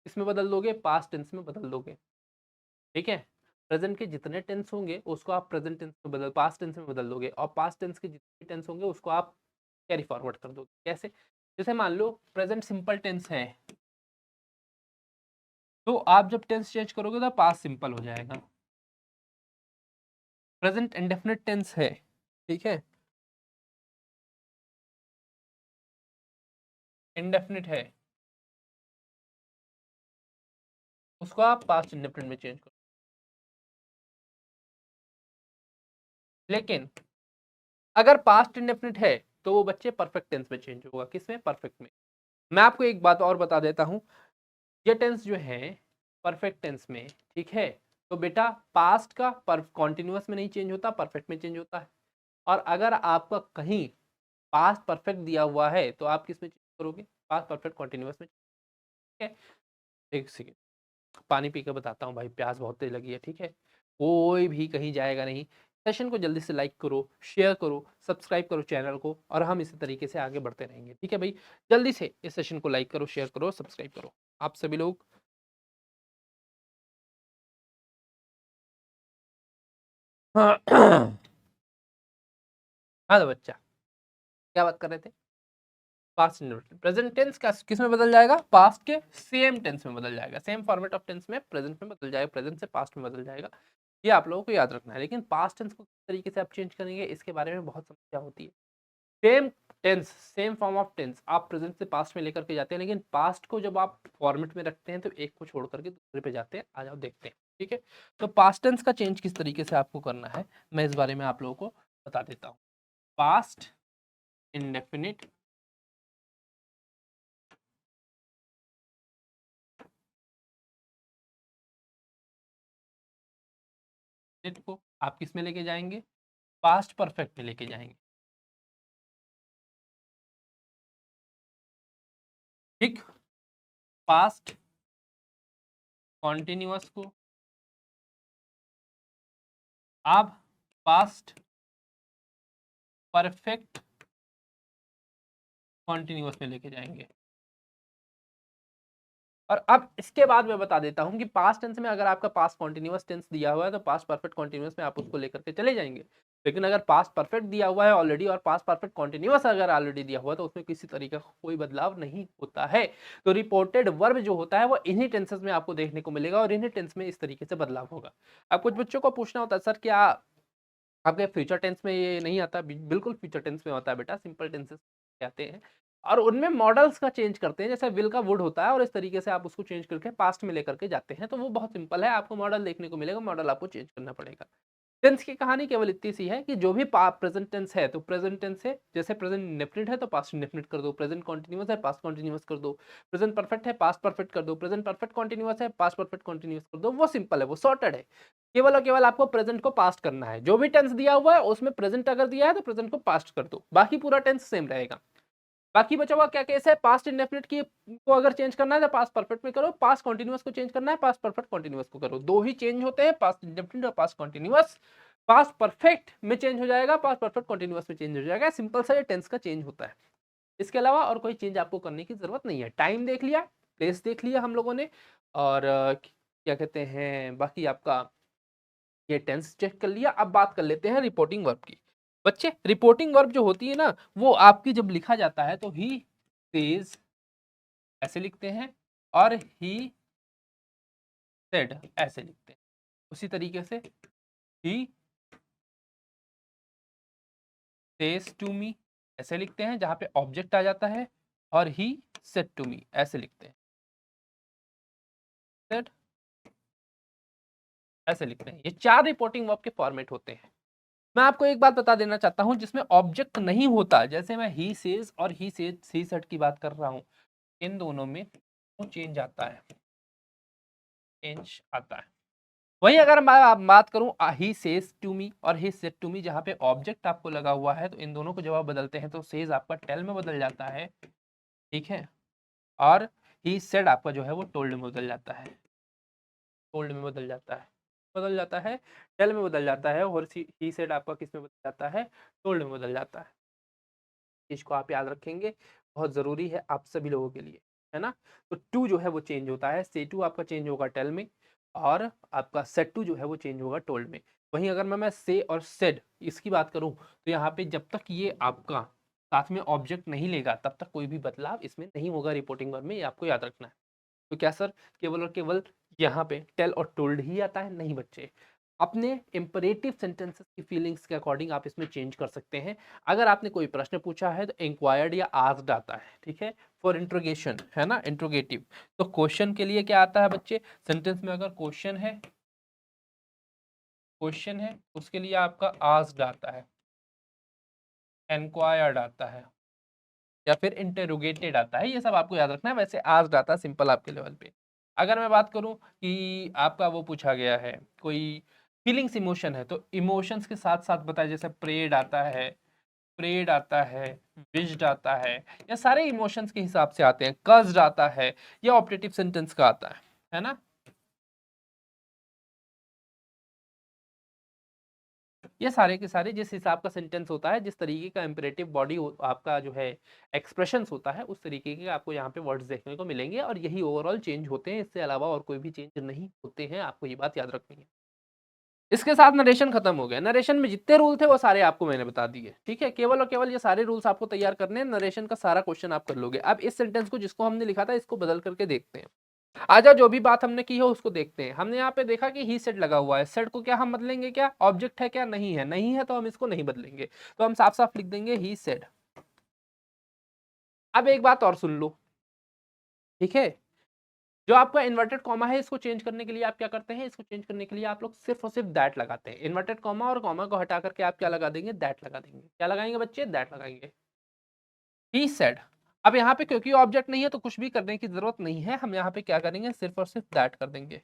[SPEAKER 1] इसमें बदल दोगे, पास्ट टेंस में बदल दोगे। ठीक है, प्रेजेंट के जितने टेंस होंगे उसको आप प्रेजेंट टेंस में बदल, पास्ट टेंस में बदल दोगे, और पास्ट टेंस के जितने टेंस होंगे उसको आप कैरी फॉरवर्ड कर दोगे। कैसे, जैसे मान लो प्रेजेंट सिंपल टेंस है, तो आप जब टेंस चेंज करोगे तो पास्ट सिंपल हो जाएगा। प्रेजेंट इंडेफिनिट टेंस है, ठीक है, इंडेफिनिट है, उसको आप पास्ट इंडेफिनिट में चेंज करो। लेकिन अगर पास्ट इंडेफिनिट है तो वो बच्चे परफेक्ट टेंस में चेंज होगा। किसमें, परफेक्ट में। मैं आपको एक बात और बता देता हूं, ये टेंस जो है परफेक्ट टेंस में, ठीक है, तो बेटा पास्ट का कॉन्टिन्यूअस में नहीं चेंज होता, परफेक्ट में चेंज होता है। और अगर आपका कहीं पास्ट परफेक्ट दिया हुआ है तो आप किस में चेंज करोगे, पास्ट परफेक्ट कॉन्टिन्यूअस में। ठीक है, एक सेकेंड पानी पी कर बताता हूँ भाई, प्यास बहुत तेज लगी है। ठीक है, कोई भी कहीं जाएगा नहीं। सेशन को जल्दी से लाइक करो, शेयर करो, सब्सक्राइब करो चैनल को, और हम इसी तरीके से आगे बढ़ते रहेंगे। ठीक है भाई, जल्दी से इस सेशन को लाइक करो, शेयर करो, सब्सक्राइब करो आप सभी लोग। हाँ हाँ तो बच्चा, क्या बात कर रहे थे। Past indefinite. प्रेजेंट टेंस का किस में बदल जाएगा? पास्ट के सेम टेंस में बदल जाएगा, सेम फॉर्मेट ऑफ टेंस में प्रेजेंट में बदल जाएगा, प्रेजेंट से पास्ट में बदल जाएगा। ये आप लोगों को याद रखना है। लेकिन पास्ट टेंस को किस तरीके से आप चेंज करेंगे, इसके बारे में बहुत समस्या होती है। Same tense, same form of tense आप प्रेजेंट से पास्ट में लेकर के जाते हैं, लेकिन पास्ट को जब आप फॉर्मेट में रखते हैं तो एक को छोड़ करके दूसरे पे जाते हैं। आ जाओ देखते हैं, ठीक है। तो पास्ट टेंस का चेंज किस तरीके से आपको करना है, मैं इस बारे में आप लोगों को बता देता हूँ। पास्ट इंडेफिनिट को आप किस में लेके जाएंगे? पास्ट परफेक्ट में लेके जाएंगे, ठीक। पास्ट कॉन्टिन्यूअस को आप पास्ट परफेक्ट कॉन्टिन्यूअस में लेके जाएंगे। और अब इसके बाद मैं बता देता हूं कि पास्ट टेंस में अगर आपका पास्ट कॉन्टिन्यूअस टेंस दिया हुआ है तो पास्ट परफेक्ट कॉन्टिन्यूअस में आप उसको लेकर के चले जाएंगे। लेकिन अगर पास्ट परफेक्ट दिया हुआ है ऑलरेडी और पास्ट परफेक्ट कॉन्टिन्यूअस अगर ऑलरेडी दिया हुआ है तो उसमें किसी तरीके का कोई बदलाव नहीं होता है। तो रिपोर्टेड वर्ब जो होता है वो इन्हीं टेंसेस में आपको देखने को मिलेगा और इन्हीं टेंस में इस तरीके से बदलाव होगा। अब कुछ बच्चों को पूछना होता है, सर क्या आपके फ्यूचर टेंस में ये नहीं आता? बिल्कुल फ्यूचर टेंस में होता है बेटा, सिंपल टेंसेस आते हैं और उनमें मॉडल्स का चेंज करते हैं। जैसे विल का वुड होता है और इस तरीके से आप उसको चेंज करके पास्ट में लेकर के जाते हैं, तो वो बहुत सिंपल है। आपको मॉडल देखने को मिलेगा, मॉडल आपको चेंज करना पड़ेगा। टेंस की कहानी केवल इतनी सी है कि जो भी प्रेजेंट टेंस है तो प्रेजेंट टेंस है, जैसे प्रेजेंट इंडेफिनिट है तो पास्ट इंडेफिनिट कर दो, प्रेजेंट कॉन्टिन्यूअस है पास्ट कॉन्टिन्यूअस कर दो, प्रेजेंट परफेक्ट है पास्ट परफेक्ट कर दो, प्रेजेंट परफेक्ट कॉन्टिन्यूअस है पास्ट परफेक्ट कॉन्टिन्यूअस कर दो। वो सिंपल है, वो सॉर्टेड है। केवल और केवल आपको प्रेजेंट को पास्ट करना है। जो भी टेंस दिया हुआ है उसमें प्रेजेंट अगर दिया है तो प्रेजेंट को पास्ट कर दो, बाकी पूरा टेंस सेम रहेगा। बाकी बचा हुआ क्या केस है? पास्ट इंडेफिनिट की को अगर चेंज करना है तो पास्ट परफेक्ट में करो, पास्ट कॉन्टिन्यूअस को चेंज करना है पास्ट परफेक्ट कॉन्टिन्यूअस को करो। दो ही चेंज होते हैं, पास्ट इंडेफिनिट और पास्ट कॉन्टिन्यूअस। पास्ट परफेक्ट में चेंज हो जाएगा, पास्ट परफेक्ट कॉन्टिन्यूअस में चेंज हो जाएगा। सिंपल सा ये टेंस का चेंज होता है। इसके अलावा और कोई चेंज आपको करने की जरूरत नहीं है। टाइम देख लिया, प्लेस देख लिया हम लोगों ने, और क्या कहते हैं बाकी आपका ये टेंस चेक कर लिया। अब बात कर लेते हैं रिपोर्टिंग वर्ब की। बच्चे रिपोर्टिंग वर्ब जो होती है ना, वो आपकी जब लिखा जाता है तो ही सेज ऐसे लिखते हैं और ही सेड ऐसे लिखते हैं। उसी तरीके से ही सेज टू मी ऐसे लिखते हैं जहां पे ऑब्जेक्ट आ जाता है, और ही सेड टू मी ऐसे लिखते हैं, सेड ऐसे लिखते हैं। ये चार रिपोर्टिंग वर्ब के फॉर्मेट होते हैं। मैं आपको एक बात बता देना चाहता हूं जिसमें ऑब्जेक्ट नहीं होता, जैसे मैं ही सेज और ही सेड की बात कर रहा हूं, इन दोनों में चेंज आता है, चेंज आता है। वही अगर मैं बात करूं ही सेज टू मी और ही सेड टू मी, जहां पे ऑब्जेक्ट आपको लगा हुआ है, तो इन दोनों को जब आप बदलते हैं तो सेज आपका टेल में बदल जाता है, ठीक है, और ही सेड आपका जो है वो टोल्ड में बदल जाता है, टोल्ड में बदल जाता है, बदल जाता है, टेल में बदल जाता है, और ही सेड आपका किस में बदल जाता है? टोल्ड में बदल जाता है। इसको आप याद रखेंगे, बहुत जरूरी है आप सभी लोगों के लिए, है ना। तो टू जो है वो चेंज होता है, से टू आपका चेंज होगा टेल में, और आपका सेट टू जो है वो चेंज होगा टोल्ड में। वहीं अगर मैं से और सेड इसकी बात करूं तो यहाँ पे जब तक ये आपका साथ में ऑब्जेक्ट नहीं लेगा तब तक कोई भी बदलाव इसमें नहीं होगा रिपोर्टिंग वर्ब में, ये आपको याद रखना है। तो क्या सर केवल और केवल यहाँ पे टेल और टोल्ड ही आता है? नहीं बच्चे, अपने इंपरेटिव सेंटेंसेस की फीलिंग्स के अकॉर्डिंग आप इसमें चेंज कर सकते हैं। अगर आपने कोई प्रश्न पूछा है तो इंक्वायर्ड या आस्क्ड आता है, ठीक है, फॉर इंट्रोगेशन है ना, इंट्रोगेटिव। तो क्वेश्चन के लिए क्या आता है बच्चे? सेंटेंस में अगर क्वेश्चन है, क्वेश्चन है उसके लिए आपका आस्क्ड आता है, इंक्वायर्ड आता है, या फिर इंटेरोगेटेड आता है। ये सब आपको याद रखना है। वैसे आस्क्ड आता है सिंपल आपके लेवल पे। अगर मैं बात करूं कि आपका वो पूछा गया है कोई फीलिंग्स इमोशन है, तो इमोशंस के साथ साथ बताए, जैसे प्रेड आता है, प्रेड आता है, विश्ड आता है, या सारे इमोशंस के हिसाब से आते हैं, कज्ड आता है, या ऑप्टेटिव सेंटेंस का आता है ना। ये सारे के सारे जिस हिसाब का सेंटेंस होता है, जिस तरीके का इंपरेटिव बॉडी आपका जो है एक्सप्रेशंस होता है, उस तरीके के आपको यहाँ पे वर्ड्स देखने को मिलेंगे, और यही ओवरऑल चेंज होते हैं। इससे अलावा और कोई भी चेंज नहीं होते हैं, आपको ये बात याद रखनी है। इसके साथ नरेशन खत्म हो गया। नरेशन में जितने रूल थे वो सारे आपको मैंने बता दिए, ठीक है। केवल और केवल ये सारे रूल्स आपको तैयार करने हैं, नरेशन का सारा क्वेश्चन आप कर लोगे। अब इस सेंटेंस को जिसको हमने लिखा था इसको बदल करके देखते हैं। आजा जो भी बात हमने की है उसको देखते हैं। हमने यहाँ पे देखा कि ही सेड लगा हुआ है, सेड को क्या हम बदलेंगे, क्या ऑब्जेक्ट है क्या, नहीं है, नहीं है तो हम इसको नहीं बदलेंगे, तो हम साफ साफ लिख देंगे ही सेड। अब एक बात और सुन लो, ठीक है। जो आपका इन्वर्टेड कॉमा है इसको चेंज करने के लिए आप क्या करते हैं, इसको चेंज करने के लिए आप लोग सिर्फ और सिर्फ दैट लगाते हैं। इन्वर्टेड कॉमा और कॉमा को हटा करके आप क्या लगा देंगे, दैट लगा देंगे। क्या लगाएंगे बच्चे, दैट लगाएंगे। He said. अब यहाँ पे क्योंकि ऑब्जेक्ट नहीं है तो कुछ भी करने की जरूरत नहीं है, हम यहाँ पे क्या करेंगे, सिर्फ और सिर्फ दैट कर देंगे।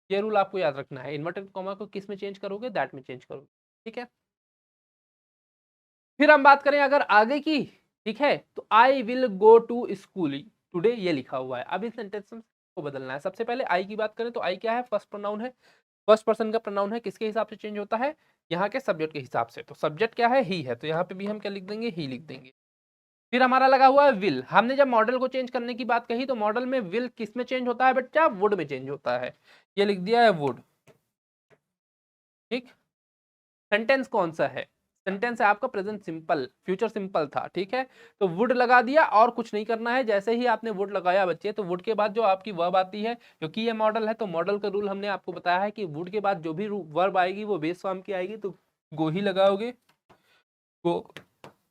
[SPEAKER 1] ये रूल आपको याद रखना है। इन्वर्टेड कॉमा को किस में चेंज करोगे, दैट में चेंज करोगे, ठीक है। फिर हम बात करें अगर आगे की, ठीक है, तो I will go to school today, ये लिखा हुआ है। अब इस सेंटेंस को बदलना है। सबसे पहले आई की बात करें तो आई क्या है, फर्स्ट प्रोनाउन है, फर्स्ट पर्सन का प्रोनाउन है। किसके हिसाब से चेंज होता है, यहाँ के सब्जेक्ट के हिसाब से। तो सब्जेक्ट क्या है, ही है, तो यहाँ पे भी हम क्या लिख देंगे, ही लिख देंगे। फिर हमारा लगा हुआ है विल। हमने जब मॉडल को चेंज करने की बात कही तो मॉडल में विल किस में चेंज होता है बच्चा, वुड में चेंज होता है, ये लिख दिया है वुड, ठीक। सेंटेंस कौन सा है, सेंटेंस है आपका प्रेजेंट सिंपल, फ्यूचर सिंपल था, ठीक है। तो वुड लगा दिया और कुछ नहीं करना है। जैसे ही आपने वुड लगाया बच्चे, तो वुड के बाद जो आपकी वर्ब आती है, क्योंकि ये मॉडल है तो मॉडल का रूल हमने आपको बताया है कि वुड के बाद जो भी वर्ब आएगी वो बेस फॉर्म की आएगी, तो गो ही लगाओगे, गो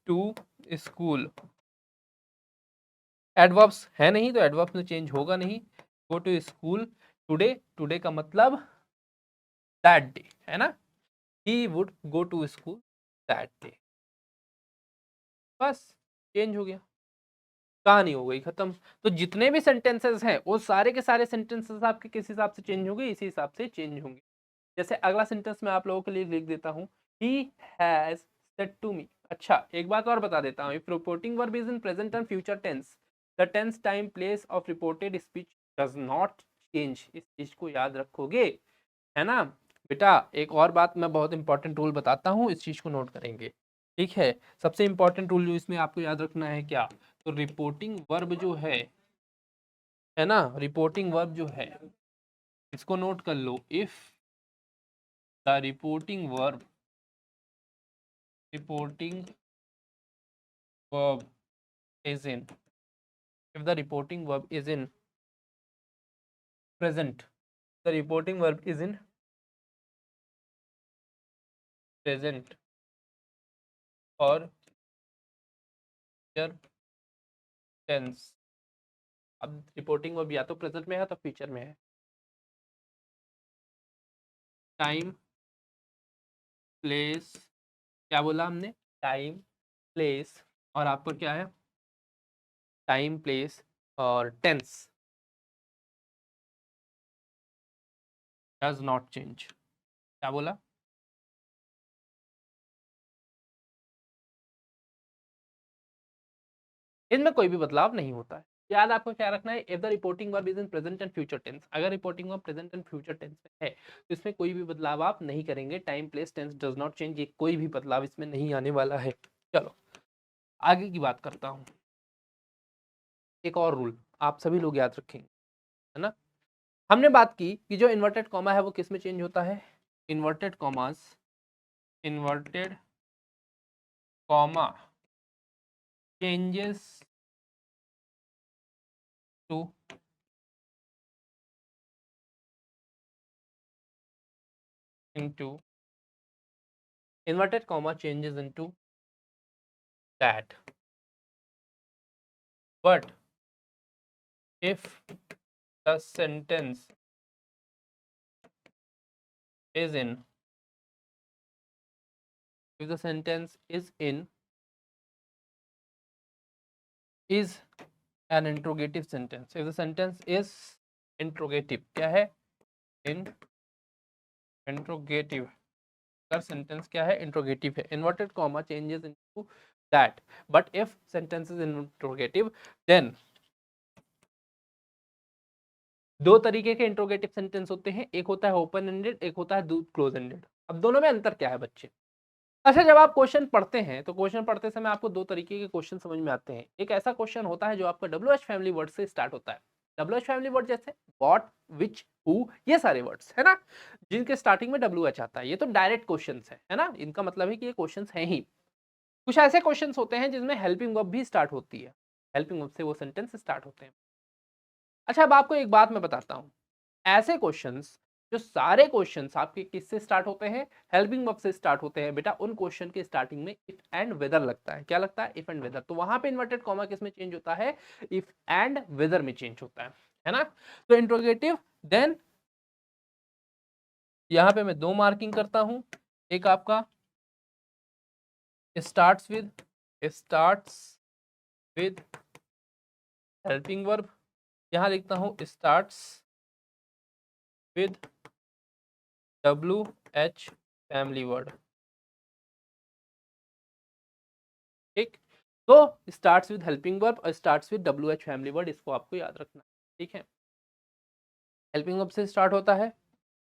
[SPEAKER 1] टू स्कूल। एडवर्ब्स है नहीं तो एडवर्ब्स में चेंज होगा नहीं। Go to school today, today का मतलब दैट डे, है ना। He would go to school that day, बस चेंज हो गया, कहानी हो गई खत्म। तो जितने भी सेंटेंसेस हैं वो सारे के सारे सेंटेंसेस आपके किस हिसाब से चेंज होंगे, इसी हिसाब से चेंज होंगे। जैसे अगला सेंटेंस मैं आप लोगों के लिए लिख देता हूँ, he has said to me. अच्छा एक बात और बता देता हूँ, if reporting verb is in present and future tense, the tense time place of reported speech does not change. इस चीज को याद रखोगे, है ना बेटा। एक और बात मैं बहुत इंपॉर्टेंट रूल बताता हूँ, इस चीज को नोट करेंगे, ठीक है। सबसे इंपॉर्टेंट रूल जो इसमें आपको याद रखना है क्या, तो रिपोर्टिंग वर्ब जो है ना, रिपोर्टिंग वर्ब जो है इसको नोट कर लो। If the reporting verb is in, if the reporting verb is in present, the reporting verb is in present or future tense। अब रिपोर्टिंग वर्ब या तो प्रेजेंट में है तो फ्यूचर में है। टाइम प्लेस, क्या बोला हमने, टाइम प्लेस, और आपका क्या है, टाइम प्लेस और टेंस डज नॉट चेंज। क्या बोला, इनमें कोई भी बदलाव नहीं होता है। याद आपको क्या रखना है, if the reporting verb is in present and future tense, अगर reporting verb present and future tense में है तो इसमें कोई भी बदलाव आप नहीं करेंगे। Time place tense does not change, ये कोई भी बदलाव इसमें नहीं आने वाला है। चलो आगे की बात करता हूं। एक और रूल आप सभी लोग याद रखेंगे, है ना। हमने बात की कि जो इन्वर्टेड कॉमा है वो किस में चेंज होता है, inverted commas, inverted comma changes to into, inverted comma changes into that, but if the sentence is in, if the sentence is in, is an interrogative sentence, if the sentence is interrogative, क्या है, in interrogative, अगर sentence क्या है, interrogative है, inverted comma changes into that, but if sentence is interrogative then, दो तरीके के interrogative sentence होते हैं, एक होता है ओपन एंडेड, एक होता है क्लोज एंडेड। अब दोनों में अंतर क्या है बच्चे, अच्छा जब आप क्वेश्चन पढ़ते हैं तो क्वेश्चन पढ़ते समय आपको दो तरीके के क्वेश्चन समझ में आते हैं। एक ऐसा क्वेश्चन होता है जो आपका WH फैमिली वर्ड से स्टार्ट होता है, WH फैमिली वर्ड जैसे व्हाट, विच, हु, ये सारे वर्ड्स है ना, जिनके स्टार्टिंग में WH आता है। ये तो डायरेक्ट क्वेश्चंस है ना, इनका मतलब है कि ये क्वेश्चंस हैं ही। कुछ ऐसे क्वेश्चंस होते हैं जिसमें हेल्पिंग वर्ब भी स्टार्ट होती है, हेल्पिंग वर्ब से वो सेंटेंस स्टार्ट होते हैं। अच्छा, अब आपको एक बात मैं बताता हूँ, ऐसे क्वेश्चंस जो सारे क्वेश्चंस आपके किससे स्टार्ट होते हैं, हेल्पिंग वर्ब से स्टार्ट होते हैं बेटा, उन क्वेश्चन के स्टार्टिंग में इफ एंड वेदर लगता है। क्या लगता है? If and whether. तो वहां पे इन्वर्टेड कॉमा किस में चेंज होता है? इफ एंड वेदर में चेंज होता है ना। तो इंट्रोगेटिव, देन यहां पे मैं 2 मार्किंग करता हूं। एक आपका स्टार्ट्स विद हेल्पिंग वर्ब, यहां लिखता हूं starts with WH family word. ठीक, तो स्टार्ट्स विद हेल्पिंग वर्ब और starts with WH family word, इसको आपको याद रखना। ठीक है, हेल्पिंग वर्ब से स्टार्ट होता है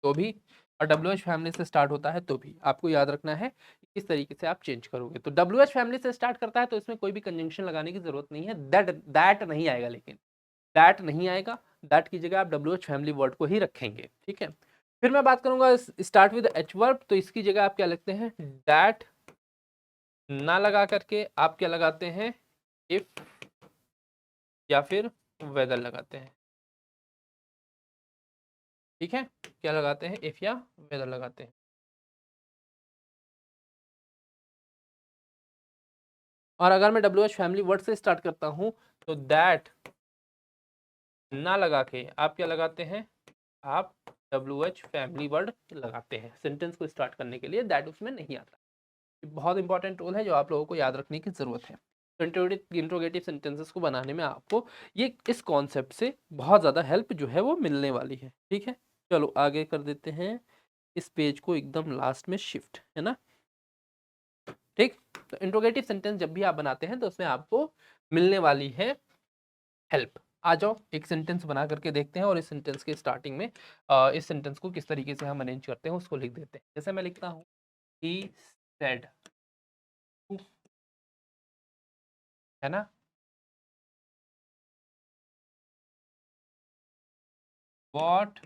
[SPEAKER 1] तो भी, और WH फैमिली से स्टार्ट होता है तो भी, आपको याद रखना है किस तरीके से आप चेंज करोगे। तो WH फैमिली से स्टार्ट करता है तो इसमें कोई भी कंजंक्शन लगाने की जरूरत नहीं है, दैट नहीं आएगा, लेकिन दैट नहीं आएगा, दैट की जगह आप WH फैमिली वर्ड को ही रखेंगे। ठीक है, फिर मैं बात करूंगा स्टार्ट विद H वर्ब, तो इसकी जगह आप क्या लिखते हैं? दैट ना लगा करके आप क्या लगाते हैं? इफ या फिर वेदर लगाते हैं। ठीक है, क्या लगाते हैं? इफ या वेदर लगाते हैं। और अगर मैं WH फैमिली वर्ड से स्टार्ट करता हूं तो दैट ना लगा के आप क्या लगाते हैं? आप WH फैमिली वर्ड लगाते हैं सेंटेंस को स्टार्ट करने के लिए, दैट उसमें नहीं आता। बहुत इंपॉर्टेंट रूल है जो आप लोगों को याद रखने की जरूरत है। तो इंट्रोगेटिव सेंटेंसेस को बनाने में आपको ये इस कॉन्सेप्ट से बहुत ज़्यादा हेल्प जो है वो मिलने वाली है। ठीक है, चलो आगे कर देते हैं इस पेज को एकदम लास्ट में शिफ्ट, है ना। ठीक, तो इंट्रोगेटिव सेंटेंस जब भी आप बनाते हैं तो उसमें आपको मिलने वाली है हेल्प। आ जाओ एक सेंटेंस बना करके देखते हैं और इस सेंटेंस के स्टार्टिंग में इस सेंटेंस को किस तरीके से हम अरेंज करते हैं उसको लिख देते हैं। जैसे मैं लिखता हूँ ही सेड, है ना, what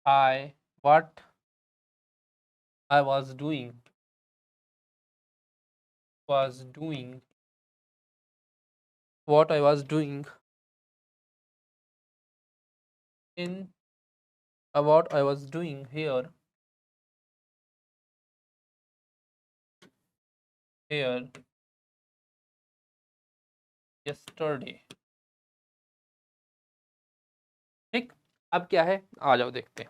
[SPEAKER 1] I what I was doing what I was doing in what I was doing here yesterday। ठीक, अब क्या है, आ जाओ देखते हैं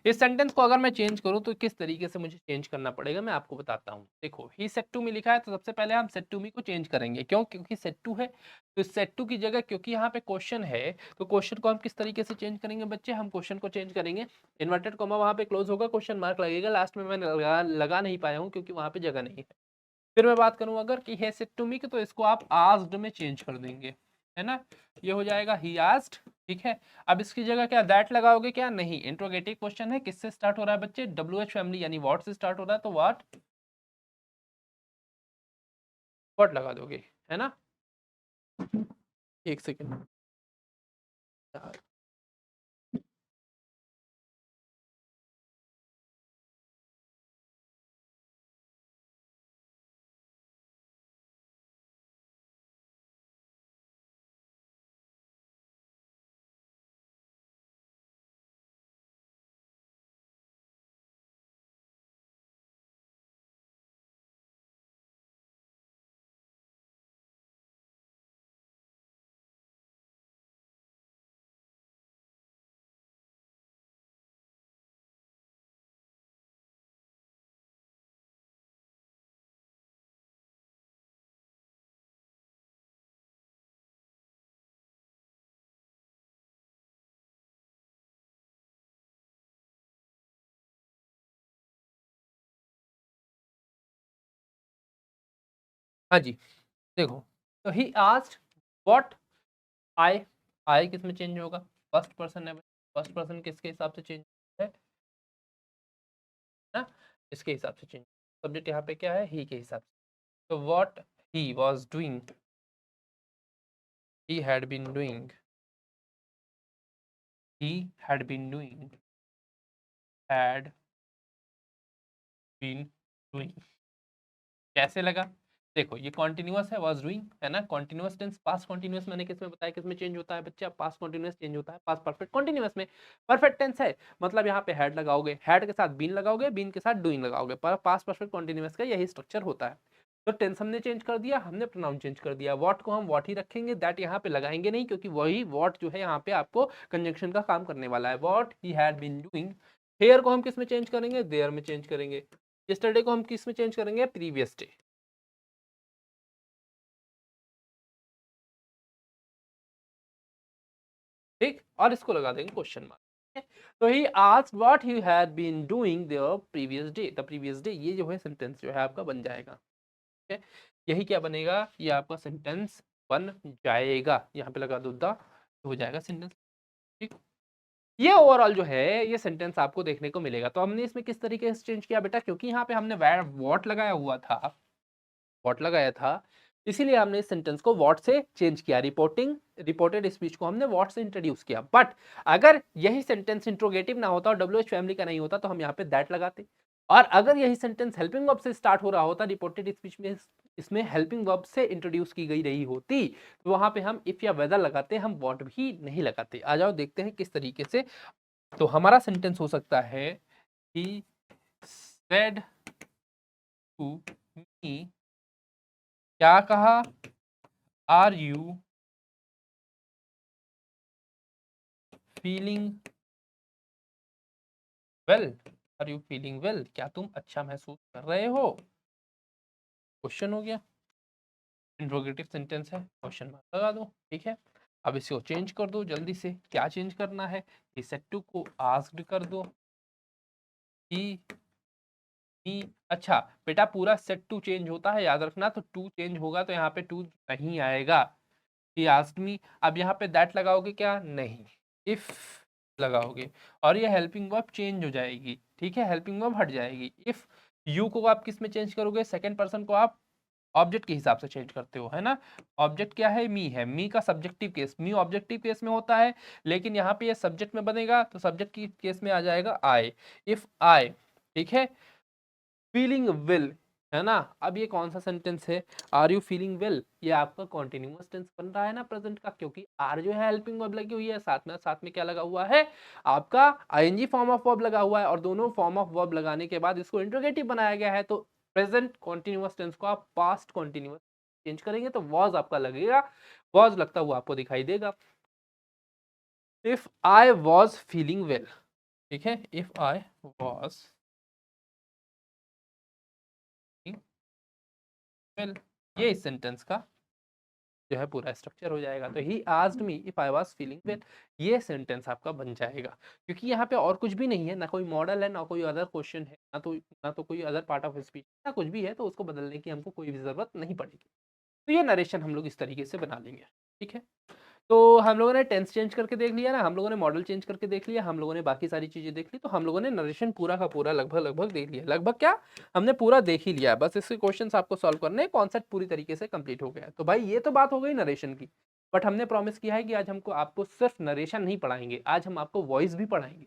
[SPEAKER 1] इस सेंटेंस को अगर मैं चेंज करूं तो किस तरीके से मुझे चेंज करना पड़ेगा, मैं आपको बताता हूं। देखो ही सेट टू मी लिखा है तो सबसे पहले हम सेट टू मी को चेंज करेंगे। क्यों? क्योंकि सेट टू है, तो सेट टू की जगह क्योंकि यहाँ पे क्वेश्चन है तो क्वेश्चन को हम किस तरीके से चेंज करेंगे बच्चे? हम क्वेश्चन को चेंज करेंगे, इन्वर्टेड कॉमा वहां पे क्लोज होगा, क्वेश्चन मार्क लगेगा, लास्ट में मैं लगा नहीं पाया हूँ क्योंकि वहां पे जगह नहीं है। फिर मैं बात करूं अगर कि है सेट टू मी की, तो इसको आप आस्क्ड में चेंज कर देंगे, है ना, ये हो जाएगा ही आस्क्ड। ठीक है, अब इसकी जगह क्या दैट लगाओगे? क्या नहीं, इंट्रोगेटिव क्वेश्चन है, किससे स्टार्ट हो रहा है बच्चे? WH फैमिली यानी व्हाट से स्टार्ट हो रहा है, तो व्हाट लगा दोगे, है ना। एक सेकेंड, हाँ जी, देखो, तो ही आस्क्ड व्हाट आई किस में चेंज होगा? फर्स्ट पर्सन है, फर्स्ट पर्सन किसके हिसाब से चेंज है ना, इसके हिसाब से चेंज। सब्जेक्ट यहाँ पे क्या है? ही के हिसाब से। तो what he was doing he had been doing, he had been doing, had been doing। कैसे लगा? देखो ये कॉन्टिन्यूअस है, वाज डूइंग है ना, कॉन्टिन्यूअस टेंस। पास्ट कॉन्टिन्यूअस मैंने किस में बताया, किस में चेंज होता है बच्चा? पास्ट कॉन्टिन्यूअस चेंज होता है पास्ट परफेक्ट कॉन्टिन्यूअस में। परफेक्ट टेंस है मतलब यहाँ पे हैड लगाओगे, हैड के साथ बीन लगाओगे, बीन के साथ डूइंग लगाओगे। पर पास्ट परफेक्ट कॉन्टिन्यूअस का यही स्ट्रक्चर होता है। तो टेंस हमने चेंज कर दिया, हमने प्रोनाउन चेंज कर दिया। व्हाट को हम व्हाट ही रखेंगे, दैट यहाँ पे लगाएंगे नहीं, क्योंकि वही व्हाट जो है यहाँ पे आपको कंजंक्शन का काम करने वाला है। What he had been doing. Here को हम किस में चेंज करेंगे? देयर में चेंज करेंगे। यस्टरडे को हम किस में चेंज करेंगे? Previous day. ठीक, और इसको लगा देंगे क्वेश्चन मार्क। तो he asked what he had been doing the previous day, the previous day. ये जो है सेंटेंस जो है आपका बन जाएगा। ठीक है, यही क्या बनेगा? ये आपका सेंटेंस बन जाएगा। यहाँ पे लगा दो द, हो जाएगा सेंटेंस। ठीक, ये ओवरऑल जो है ये सेंटेंस आपको देखने को मिलेगा। तो हमने इसमें किस तरीके से चेंज किया बेटा? क्योंकि यहाँ पे हमने व्हाट लगाया हुआ था, व्हाट लगाया था, इसीलिए हमने इस सेंटेंस को व्हाट से चेंज किया। रिपोर्टेड स्पीच को हमने व्हाट से इंट्रोड्यूस किया। बट अगर यही सेंटेंस इंट्रोगेटिव ना होता और डब्ल्यूएच फैमिली का नहीं होता तो हम यहाँ पे दैट लगाते। और अगर यही सेंटेंस हेल्पिंग वर्ब से स्टार्ट हो रहा होता, रिपोर्टेड स्पीच में इसमें हेल्पिंग वर्ब से इंट्रोड्यूस की गई रही होती, तो वहां पे हम इफ या वेदर लगाते, हम व्हाट भी नहीं लगाते। आ जाओ देखते हैं किस तरीके से। तो हमारा सेंटेंस हो सकता है ही सेड टू मी, क्या कहा? Are you feeling well? Are you feeling well? क्या तुम अच्छा महसूस कर रहे हो? क्वेश्चन हो गया, इंट्रोगेटिव सेंटेंस है, क्वेश्चन मार्क लगा दो। ठीक है, अब इसको चेंज कर दो जल्दी से। क्या चेंज करना है? इस सेट टू को आस्क्ड कर दो कि अच्छा बेटा पूरा सेट टू चेंज होता है, याद रखना। तो टू चेंज होगा तो यहाँ पे टू नहीं आएगा। ही आस्क्ड मी, अब यहाँ पे दैट लगाओगे क्या? नहीं, इफ लगाओगे और ये हेल्पिंग वर्ब चेंज हो जाएगी। ठीक है, हेल्पिंग वर्ब हट जाएगी। इफ यू को आप किस में चेंज करोगे? सेकंड पर्सन को आप ऑब्जेक्ट के हिसाब से चेंज करते हो, है ना। ऑब्जेक्ट क्या है? मी है। मी का सब्जेक्टिव केस, मी ऑब्जेक्टिव केस में होता है, लेकिन यहाँ पे ये सब्जेक्ट में बनेगा तो सब्जेक्ट की केस में आ जाएगा आई। इफ आई, ठीक है, फीलिंग विल, है ना। अब ये कौन सा सेंटेंस है? आर यू फीलिंग वेल, ये आपका कॉन्टिन्यूअस टेंस बन रहा है ना प्रेजेंट का, क्योंकि आर जो है हेल्पिंग वर्ब लगी हुई है, साथ में क्या लगा हुआ है? आपका आईएनजी फॉर्म ऑफ वर्ब लगा हुआ है, और दोनों फॉर्म ऑफ वर्ब लगाने के बाद इसको इंट्रोगेटिव बनाया गया है। तो प्रेजेंट कॉन्टिन्यूअस टेंस को आप पास्ट कॉन्टिन्यूअस चेंज करेंगे तो वॉज आपका लगेगा, वॉज लगता हुआ आपको दिखाई देगा। If I was feeling well, ठीक है, इफ आई वॉज वेल, ये इस सेंटेंस का जो है पूरा स्ट्रक्चर हो जाएगा। तो he asked me if I was feeling well, ये सेंटेंस आपका बन जाएगा। क्योंकि यहाँ पे और कुछ भी नहीं है, ना कोई मॉडल है, ना कोई अदर क्वेश्चन है, ना तो कोई अदर पार्ट ऑफ स्पीच, ना कुछ भी है, तो उसको बदलने की हमको कोई भी जरूरत नहीं पड़ेगी। तो ये नरेशन हम लोग इस तरीके से बना लेंगे। ठीक है, तो हम लोगों ने टेंस चेंज करके देख लिया ना, हम लोगों ने मॉडल चेंज करके देख लिया, हम लोगों ने बाकी सारी चीजें देख ली। तो हम लोगों ने नरेशन पूरा का पूरा लगभग देख लिया। लगभग क्या, हमने पूरा देख ही लिया है। बस इसके क्वेश्चंस आपको सॉल्व करने हैं, कॉन्सेप्ट पूरी तरीके से कंप्लीट हो गया है। तो भाई ये तो बात हो गई नरेशन की। बट हमने प्रॉमिस किया है कि आज हमको आपको सिर्फ नरेशन नहीं पढ़ाएंगे, आज हम आपको वॉइस भी पढ़ाएंगे।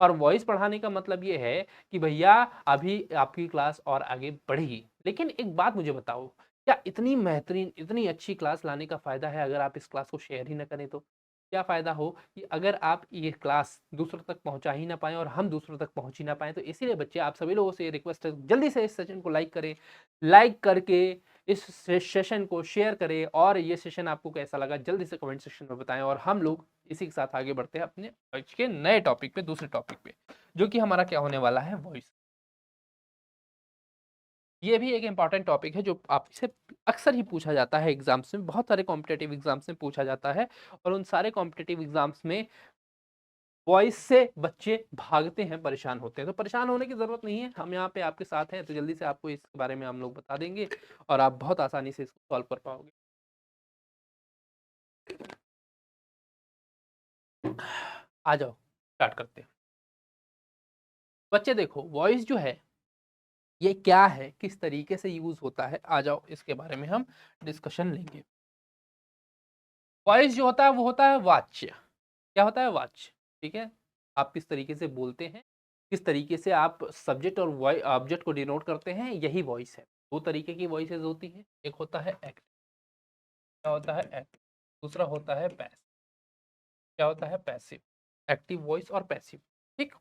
[SPEAKER 1] और वॉइस पढ़ाने का मतलब ये है कि भैया अभी आपकी क्लास और आगे बढ़ेगी। लेकिन एक बात मुझे बताओ, क्या इतनी बेहतरीन, इतनी अच्छी क्लास लाने का फायदा है अगर आप इस क्लास को शेयर ही ना करें? तो क्या फायदा हो कि अगर आप ये क्लास दूसरों तक पहुंचा ही ना पाए और हम दूसरों तक पहुंच ही ना पाए? तो इसीलिए बच्चे, आप सभी लोगों से रिक्वेस्ट है, जल्दी से इस सेशन को लाइक करें, लाइक करके इस सेशन को शेयर करें। और ये सेशन आपको कैसा लगा जल्दी से कमेंट सेक्शन में बताएं। और हम लोग इसी के साथ आगे बढ़ते हैं अपने आज के नए टॉपिक पे, दूसरे टॉपिक पे, जो कि हमारा क्या होने वाला है? वॉइस। ये भी एक इंपॉर्टेंट टॉपिक है जो आपसे अक्सर ही पूछा जाता है एग्जाम्स में, बहुत सारे कॉम्पिटेटिव एग्जाम्स में पूछा जाता है। और उन सारे कॉम्पिटेटिव एग्जाम्स में वॉइस से बच्चे भागते हैं, परेशान होते हैं। तो परेशान होने की जरूरत नहीं है, हम यहाँ पे आपके साथ हैं। तो जल्दी से आपको इसके बारे में हम लोग बता देंगे और आप बहुत आसानी से इसको सॉल्व कर पाओगे। आ जाओ स्टार्ट करते हैं। बच्चे देखो, वॉइस जो है ये क्या है, किस तरीके से यूज होता है, आ जाओ इसके बारे में हम डिस्कशन लेंगे। वॉइस जो होता है वो होता है वाच्य। क्या होता है? वाच्य। ठीक है, आप किस तरीके से बोलते हैं, किस तरीके से आप सब्जेक्ट और ऑब्जेक्ट को डिनोट करते हैं, यही वॉइस है। दो तरीके की वॉइसेस होती हैं, एक होता है एक्ट, क्या होता है? एक्ट। दूसरा होता है पैसिव, क्या होता है? पैसिव। एक्टिव वॉइस और पैसिव। ठीक।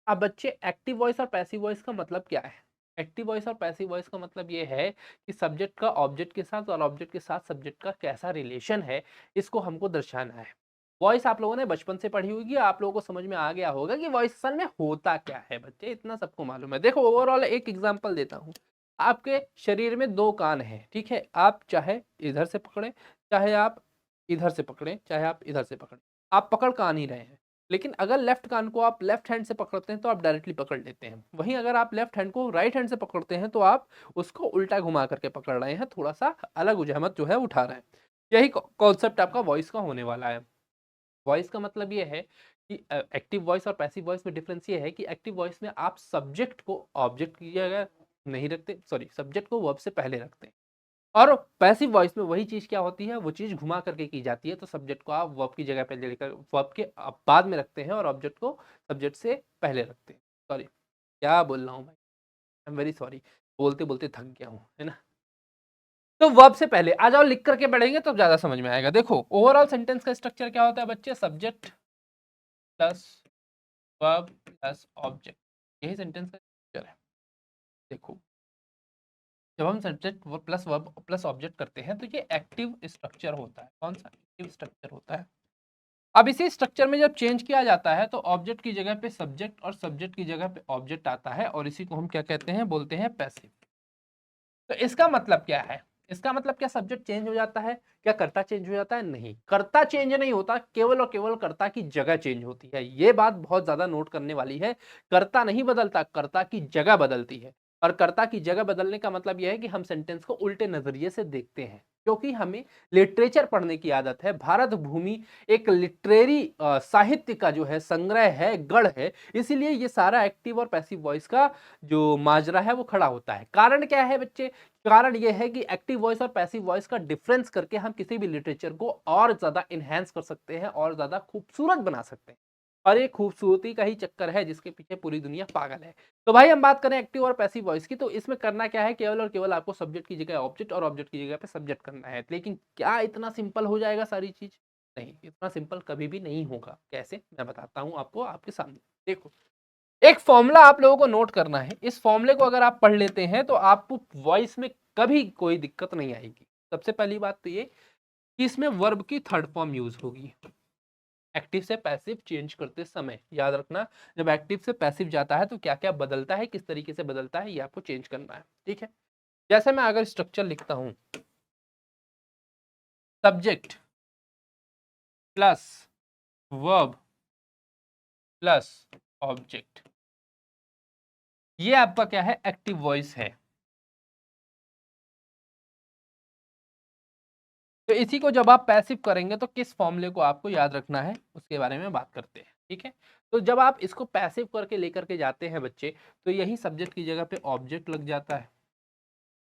[SPEAKER 1] अब बच्चे, एक्टिव वॉइस और पैसिव वॉइस का मतलब क्या है? एक्टिव वॉइस और पैसिव वॉइस का मतलब ये है कि सब्जेक्ट का ऑब्जेक्ट के साथ और ऑब्जेक्ट के साथ सब्जेक्ट का कैसा रिलेशन है, इसको हमको दर्शाना है। वॉइस आप लोगों ने बचपन से पढ़ी होगी, आप लोगों को समझ में आ गया होगा कि वॉइस असल में होता क्या है बच्चे, इतना सबको मालूम है। देखो ओवरऑल एक एग्जांपल देता हूँ। आपके शरीर में दो कान हैं, ठीक है, आप चाहे इधर से पकड़े, चाहे आप इधर से पकड़े, चाहे आप इधर से पकड़े, आप पकड़ कान ही रहे हैं। लेकिन अगर लेफ्ट कान को आप लेफ्ट हैंड से पकड़ते हैं तो आप डायरेक्टली पकड़ लेते हैं। वहीं अगर आप लेफ्ट हैंड को राइट हैंड से पकड़ते हैं तो आप उसको उल्टा घुमा करके पकड़ रहे हैं, थोड़ा सा अलग उजहमत जो है उठा रहे हैं। यही कॉन्सेप्ट आपका वॉइस का होने वाला है। वॉइस का मतलब ये है कि एक्टिव वॉइस और पैसिव वॉइस में डिफरेंस ये है कि एक्टिव वॉइस में आप सब्जेक्ट को ऑब्जेक्ट की जगह नहीं रखते, सॉरी, सब्जेक्ट को वर्ब से पहले रखते हैं। और पैसिव वॉइस में वही चीज क्या होती है, वो चीज घुमा करके की जाती है। तो सब्जेक्ट को आप वर्ब की जगह पे लेकर वर्ब के बाद में रखते हैं और ऑब्जेक्ट को सब्जेक्ट से पहले रखते हैं। सॉरी, क्या बोल रहा हूँ भाई, आई एम वेरी सॉरी, बोलते बोलते थक गया हूँ, है ना। तो वर्ब से पहले आ जाओ, लिख करके पढ़ेंगे तो ज्यादा समझ में आएगा। देखो ओवरऑल सेंटेंस का स्ट्रक्चर क्या होता है बच्चे? Subject plus verb plus object, यही सेंटेंस का स्ट्रक्चर है। देखो, जब हम subject plus verb plus object करते हैं तो ये एक्टिव स्ट्रक्चर होता है। कौन सा? एक्टिव स्ट्रक्चर होता है। अब इसी स्ट्रक्चर में जब चेंज किया जाता है तो ऑब्जेक्ट की जगह पे सब्जेक्ट और सब्जेक्ट की जगह पे ऑब्जेक्ट आता है, और इसी को हम क्या कहते हैं? बोलते हैं पैसिव। तो इसका मतलब क्या है? इसका मतलब क्या सब्जेक्ट चेंज हो जाता है? क्या कर्ता चेंज हो जाता है? नहीं, कर्ता चेंज नहीं होता, केवल और केवल कर्ता की जगह चेंज होती है। ये बात बहुत ज्यादा नोट करने वाली है। कर्ता नहीं बदलता, कर्ता की जगह बदलती है। और कर्ता की जगह बदलने का मतलब यह है कि हम सेंटेंस को उल्टे नजरिए से देखते हैं, क्योंकि हमें लिटरेचर पढ़ने की आदत है। भारत भूमि एक लिटरेरी साहित्य का जो है संग्रह है, गढ़ है, इसीलिए ये सारा एक्टिव और पैसिव वॉइस का जो माजरा है वो खड़ा होता है। कारण क्या है बच्चे? कारण यह है कि एक्टिव वॉइस और पैसिव वॉइस का डिफरेंस करके हम किसी भी लिटरेचर को और ज्यादा इनहेंस कर सकते हैं और ज्यादा खूबसूरत बना सकते हैं। और ये खूबसूरती का ही चक्कर है जिसके पीछे पूरी दुनिया पागल है। तो भाई हम बात करें एक्टिव और पैसिव वॉइस की, तो इसमें करना क्या है? केवल और केवल आपको सब्जेक्ट की जगह ऑब्जेक्ट और ऑब्जेक्ट की जगह पे सब्जेक्ट करना है। लेकिन क्या इतना सिंपल हो जाएगा सारी चीज? नहीं, इतना सिंपल कभी भी नहीं होगा। कैसे? मैं बताता हूं आपको आपके सामने। देखो, एक फॉर्मूला आप लोगों को नोट करना है। इस फॉर्मूले को अगर आप पढ़ लेते हैं तो आपको वॉइस में कभी कोई दिक्कत नहीं आएगी। सबसे पहली बात तो ये कि इसमें वर्ब की थर्ड फॉर्म यूज होगी एक्टिव से पैसिव चेंज करते समय। याद रखना, जब एक्टिव से पैसिव जाता है तो क्या क्या बदलता है, किस तरीके से बदलता है, ये आपको चेंज करना है। ठीक है, जैसे मैं अगर स्ट्रक्चर लिखता हूं, subject plus verb plus object, ये आपका क्या है? एक्टिव वॉइस है। तो इसी को जब आप पैसिव करेंगे तो किस फॉर्मूले को आपको याद रखना है उसके बारे में बात करते हैं। ठीक है, तो जब आप इसको पैसिव करके लेकर के जाते हैं बच्चे, तो यही सब्जेक्ट की जगह पे ऑब्जेक्ट लग जाता है,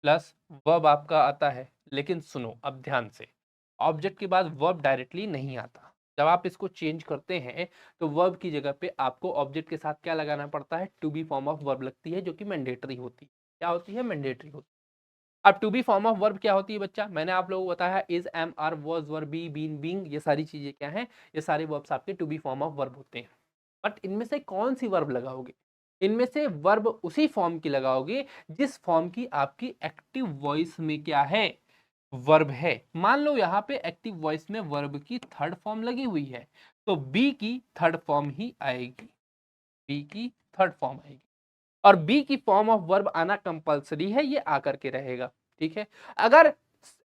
[SPEAKER 1] प्लस वर्ब आपका आता है। लेकिन सुनो अब ध्यान से, ऑब्जेक्ट के बाद वर्ब डायरेक्टली नहीं आता। जब आप इसको चेंज करते हैं तो वर्ब की जगह पे आपको ऑब्जेक्ट के साथ क्या लगाना पड़ता है? To be form of verb लगती है, जो कि मैंडेटरी होती है। क्या होती है? मैंडेटरी होती है। अब to be form of verb क्या होती है बच्चा? मैंने आप लोगों को बताया is, am, are, was, were, be, been, being, ये सारी चीजें क्या हैं? ये सारे वर्ब्स आपके to be form of verb होते हैं। बट इनमें से कौन सी वर्ब लगाओगे? इनमें से वर्ब उसी फॉर्म की लगाओगे जिस फॉर्म की आपकी एक्टिव वॉइस में क्या है? वर्ब है। मान लो यहाँ पे एक्टिव वॉइस में वर्ब की थर्ड फॉर्म लगी हुई है, तो बी की थर्ड फॉर्म ही आएगी। बी की थर्ड फॉर्म आएगी, और बी की फॉर्म ऑफ वर्ब आना कंपलसरी है, ये आकर के रहेगा। ठीक है, अगर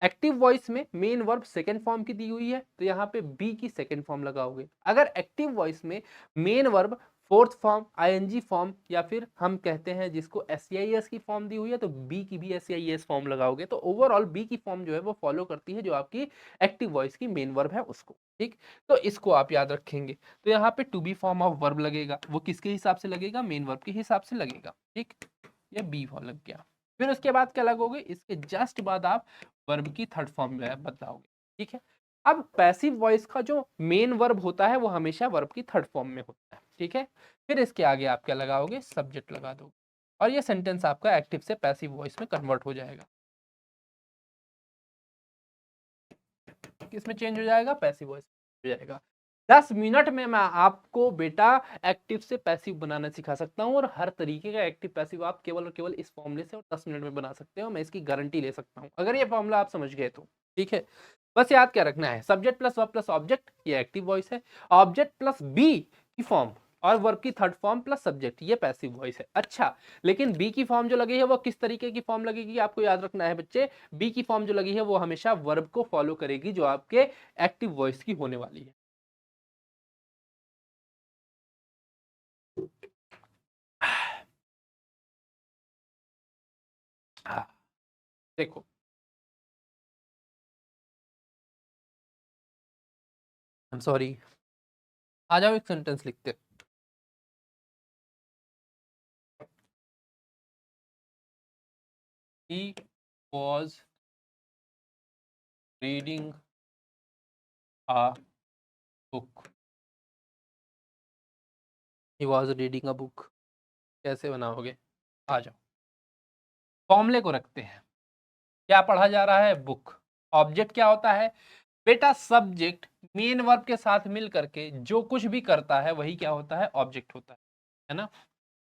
[SPEAKER 1] एक्टिव वॉइस में मेन वर्ब सेकेंड फॉर्म की दी हुई है तो यहाँ पे बी की सेकेंड फॉर्म लगाओगे। अगर एक्टिव वॉइस में main verb fourth form, ING form, या फिर हम कहते हैं जिसको एसईआईएस की फॉर्म दी हुई है, तो बी की भी एसईआईएस फॉर्म लगाओगे। तो ओवरऑल बी की फॉर्म जो है वो फॉलो करती है जो आपकी एक्टिव वॉइस की मेन वर्ब है उसको। ठीक, तो इसको आप याद रखेंगे। तो यहाँ पे to be form of verb लगेगा, वो किसके हिसाब से लगेगा? मेन वर्ब के हिसाब से लगेगा। ठीक, ये बी फॉर्म लग गया। फिर उसके बाद क्या लगोगे? इसके जस्ट बाद आप वर्ब की थर्ड फॉर्म में बदलाओगे। ठीक है। अब पैसिव वॉइस का जो मेन वर्ब होता है वो हमेशा वर्ब की थर्ड फॉर्म में होता है, ठीक है। फिर इसके आगे आप क्या लगाओगे, सब्जेक्ट लगा दोगे और ये सेंटेंस आपका एक्टिव से पैसिव वॉइस में कन्वर्ट हो जाएगा। किसमें चेंज हो जाएगा, पैसिव वॉइस हो जाएगा। 10 मिनट में मैं आपको बेटा एक्टिव से पैसिव बनाना सिखा सकता हूँ और हर तरीके का एक्टिव पैसिव आप केवल और केवल इस फॉर्मूले से और 10 मिनट में बना सकते हो। मैं इसकी गारंटी ले सकता हूँ अगर ये फॉर्मूला आप समझ गए तो, ठीक है। बस याद क्या रखना है, subject plus verb plus object ये एक्टिव वॉइस है, ऑब्जेक्ट प्लस बी की फॉर्म और वर्ब की थर्ड फॉर्म प्लस सब्जेक्ट ये पैसिव वॉइस है। अच्छा, लेकिन बी की फॉर्म जो लगी है वो किस तरीके की फॉर्म लगेगी आपको याद रखना है बच्चे। बी की फॉर्म जो लगी है वो हमेशा वर्ब को फॉलो करेगी जो आपके एक्टिव वॉइस की होने वाली है। देखो आई एम सॉरी, आ जाओ एक सेंटेंस लिखते। He was reading a book. He was reading a book. कैसे बनाओगे, आ जाओ फॉर्मूले को रखते हैं। क्या पढ़ा जा रहा है, बुक। ऑब्जेक्ट क्या होता है बेटा, सब्जेक्ट मेन वर्ब के साथ मिल करके जो कुछ भी करता है वही क्या होता है, ऑब्जेक्ट होता है ना।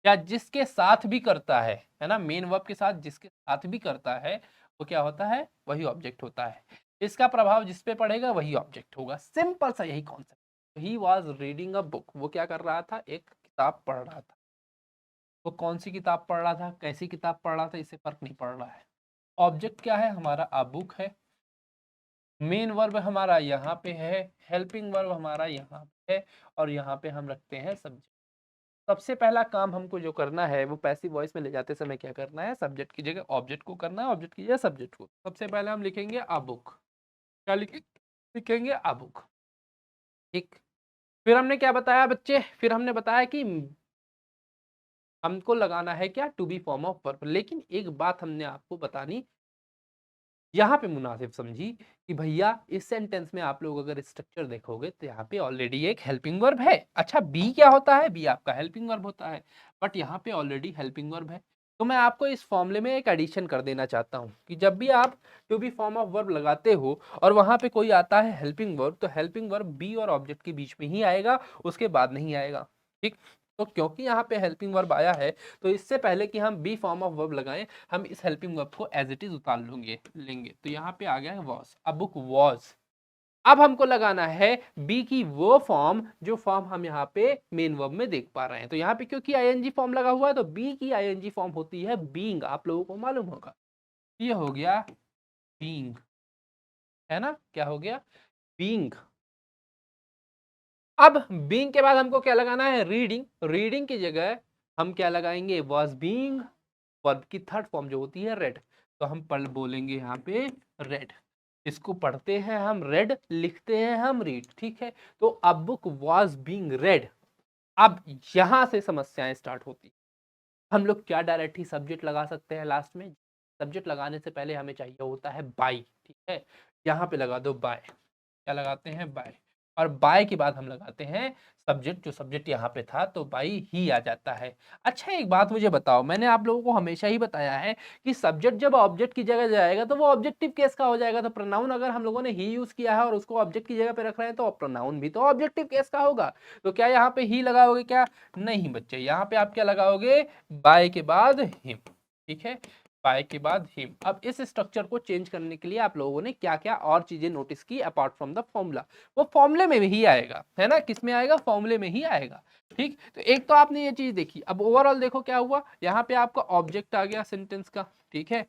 [SPEAKER 1] या जिसके साथ भी करता है ना, मेन वर्ब के साथ जिसके साथ भी करता है वो क्या होता है, वही ऑब्जेक्ट होता है। इसका प्रभाव जिस पे पड़ेगा वही ऑब्जेक्ट होगा, सिंपल सा यही concept. He was reading a book, वो क्या कर रहा था, एक किताब पढ़ रहा था। वो कौन सी किताब पढ़ रहा था, कैसी किताब पढ़ रहा था, इससे फर्क नहीं पड़ रहा है। ऑब्जेक्ट क्या है हमारा, अ बुक है। मेन वर्ब हमारा यहाँ पे है, हेल्पिंग वर्ब हमारा यहाँ पे है और यहाँ पे हम रखते हैं सब्जेक्ट। सबसे पहला काम हमको जो करना है वो पैसिव वॉइस में ले जाते समय क्या करना है, सब्जेक्ट की जगह ऑब्जेक्ट को करना है, ऑब्जेक्ट की जगह सब्जेक्ट को। सबसे पहले हम लिखेंगे अ बुक। क्या लिखेंगे अ बुक, ठीक। फिर हमने क्या बताया बच्चे, फिर हमने बताया कि हमको लगाना है क्या, to be form of verb. लेकिन एक बात हमने आपको बतानी यहाँ पे मुनासिब समझी कि भैया इस सेंटेंस में आप लोग अगर स्ट्रक्चर देखोगे तो यहाँ पे ऑलरेडी एक हेल्पिंग वर्ब है। अच्छा, बी क्या होता है, बी आपका हेल्पिंग वर्ब होता है, बट यहाँ पे ऑलरेडी हेल्पिंग वर्ब है। तो मैं आपको इस फॉर्मूले में एक एडिशन कर देना चाहता हूँ कि जब भी आप to be form of verb लगाते हो और वहां पे कोई आता है हेल्पिंग वर्ब, तो हेल्पिंग वर्ब बी और ऑब्जेक्ट के बीच में ही आएगा, उसके बाद नहीं आएगा, ठीक। तो क्योंकि यहाँ पे हेल्पिंग वर्ब आया है तो इससे पहले कि हम बी फॉर्म ऑफ वर्ब लगाएं, हम इस हेल्पिंग वर्ब को एज इट इज उतार लेंगे। तो यहाँ पे आ गया है वॉज, अ बुक वॉज। अब हमको लगाना है बी की वो फॉर्म जो फॉर्म हम यहाँ पे मेन वर्ब में देख पा रहे हैं। तो यहाँ पे क्योंकि आईएनजी फॉर्म लगा हुआ है तो बी की आईएनजी फॉर्म होती है बीइंग, आप लोगों को मालूम होगा। ये हो गया बीइंग, है ना, क्या हो गया, बीइंग। अब बीइंग के बाद हमको क्या लगाना है, रीडिंग। रीडिंग की जगह हम क्या लगाएंगे, वॉज बीइंग, वर्ब की थर्ड फॉर्म जो होती है रेड। तो हम पढ़ बोलेंगे यहाँ पे रेड, इसको पढ़ते हैं हम रेड, लिखते हैं हम रीड, ठीक है। तो a book was being red. अब यहां से समस्याएं स्टार्ट होती। हम लोग क्या डायरेक्ट ही सब्जेक्ट लगा सकते हैं लास्ट में। सब्जेक्ट लगाने से पहले हमें चाहिए होता है बाय, ठीक है। यहाँ पे लगा दो बाय, क्या लगाते हैं, बाय। और बाय के बाद हम लगाते हैं सब्जेक्ट, जो सब्जेक्ट यहाँ पे था तो बाय ही आ जाता है। अच्छा, एक बात मुझे बताओ, मैंने आप लोगों को हमेशा ही बताया है कि सब्जेक्ट जब ऑब्जेक्ट की जगह जाएगा तो वो ऑब्जेक्टिव केस का हो जाएगा। तो प्रोनाउन अगर हम लोगों ने ही यूज किया है और उसको ऑब्जेक्ट की जगह पे रख रहे हैं तो प्रोनाउन भी तो ऑब्जेक्टिव केस का होगा। तो क्या यहाँ पे ही लगाओगे, क्या, नहीं बच्चे, यहाँ पे आप क्या लगाओगे, बाय के बाद हिम, ठीक है, बाय के बाद हिम। अब इस स्ट्रक्चर को चेंज करने के लिए आप लोगों ने क्या क्या और चीजें नोटिस की अपार्ट फ्रॉम द फॉर्मूला, वो फॉर्मूले में ही आएगा, है ना, किसमें आएगा, फॉर्मूले में ही आएगा, ठीक। तो एक तो आपने ये चीज देखी। अब ओवरऑल देखो क्या हुआ, यहाँ पे आपका ऑब्जेक्ट आ गया सेंटेंस का, ठीक है।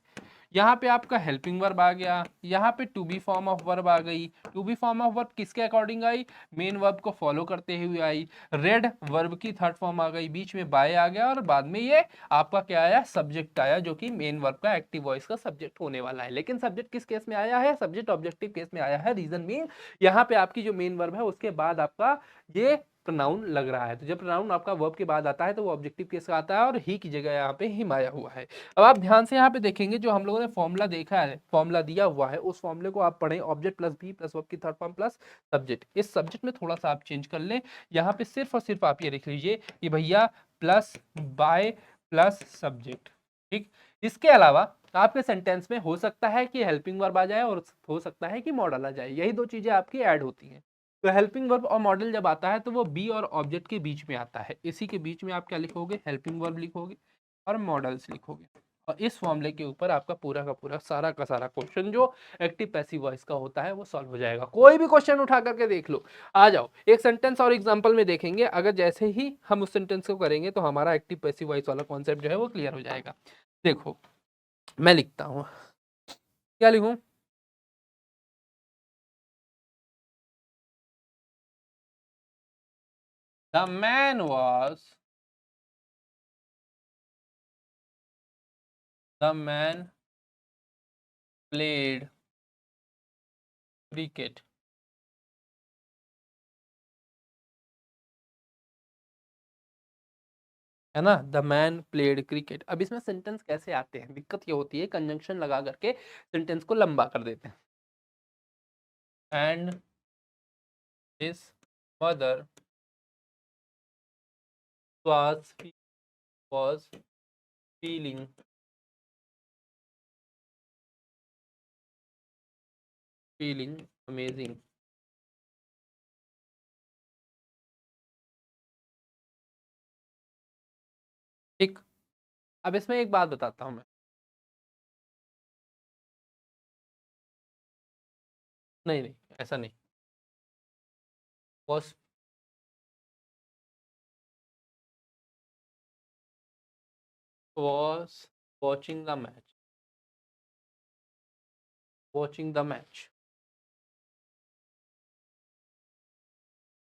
[SPEAKER 1] यहाँ पे आपका हेल्पिंग वर्ब आ गया, यहाँ पे to be form of verb आ गई। To be form of verb किसके अकॉर्डिंग आई, मेन वर्ब को फॉलो करते हुए आई। रेड वर्ब की थर्ड फॉर्म आ गई, बीच में बाय आ गया और बाद में ये आपका क्या आया, सब्जेक्ट आया, जो कि मेन वर्ब का एक्टिव वॉइस का सब्जेक्ट होने वाला है। लेकिन सब्जेक्ट किस केस में आया है, सब्जेक्ट ऑब्जेक्टिव केस में आया है। रीजन मीन यहाँ पे आपकी जो मेन वर्ब है उसके बाद आपका ये प्रोनाउन लग रहा है। तो जब प्रोनाउन आपका वर्ब के बाद आता है तो वो ऑब्जेक्टिव केस का आता है और ही की जगह यहाँ पे हिम आया हुआ है। अब आप ध्यान से यहाँ पे देखेंगे जो हम लोगों ने फॉर्मूला देखा है, फॉर्मूला दिया हुआ है, उस फॉर्मूले को आप पढ़ें, object plus be plus verb की थर्ड फॉर्म प्लस सब्जेक्ट। इस सब्जेक्ट में थोड़ा सा आप चेंज कर लें, यहाँ पे सिर्फ और सिर्फ आप ये लिख लीजिए कि भैया प्लस बाय प्लस सब्जेक्ट। ठीक, इसके अलावा आपके सेंटेंस में हो सकता है कि हेल्पिंग वर्ब आ जाए और हो सकता है कि मॉडल आ जाए, यही दो चीजें आपकी ऐड होती हैं। तो हेल्पिंग वर्ब और मॉडल जब आता है तो वो बी और ऑब्जेक्ट के बीच में आता है, इसी के बीच में आप क्या लिखोगे, हेल्पिंग वर्ब लिखोगे और मॉडल्स लिखोगे, और इस फॉर्मूले के ऊपर आपका पूरा का पूरा सारा का सारा क्वेश्चन जो एक्टिव पैसिव वॉइस का होता है वो सॉल्व हो जाएगा। कोई भी क्वेश्चन उठा करके देख लो। आ जाओ एक सेंटेंस और एग्जांपल में देखेंगे, अगर जैसे ही हम उस सेंटेंस को करेंगे तो हमारा एक्टिव पैसिव वॉइस वाला कॉन्सेप्ट जो है वो क्लियर हो जाएगा। देखो मैं लिखता हूँ, क्या लिखूं, the man was, the man played cricket. है ना, द मैन प्लेड क्रिकेट। अब इसमें सेंटेंस कैसे आते हैं, दिक्कत ये होती है कंजंक्शन लगा करके सेंटेंस को लंबा कर देते हैं। And his mother was was feeling amazing। ठीक, अब इसमें एक बात बताता हूं मैं, नहीं नहीं ऐसा नहीं, was was watching the match, watching the match।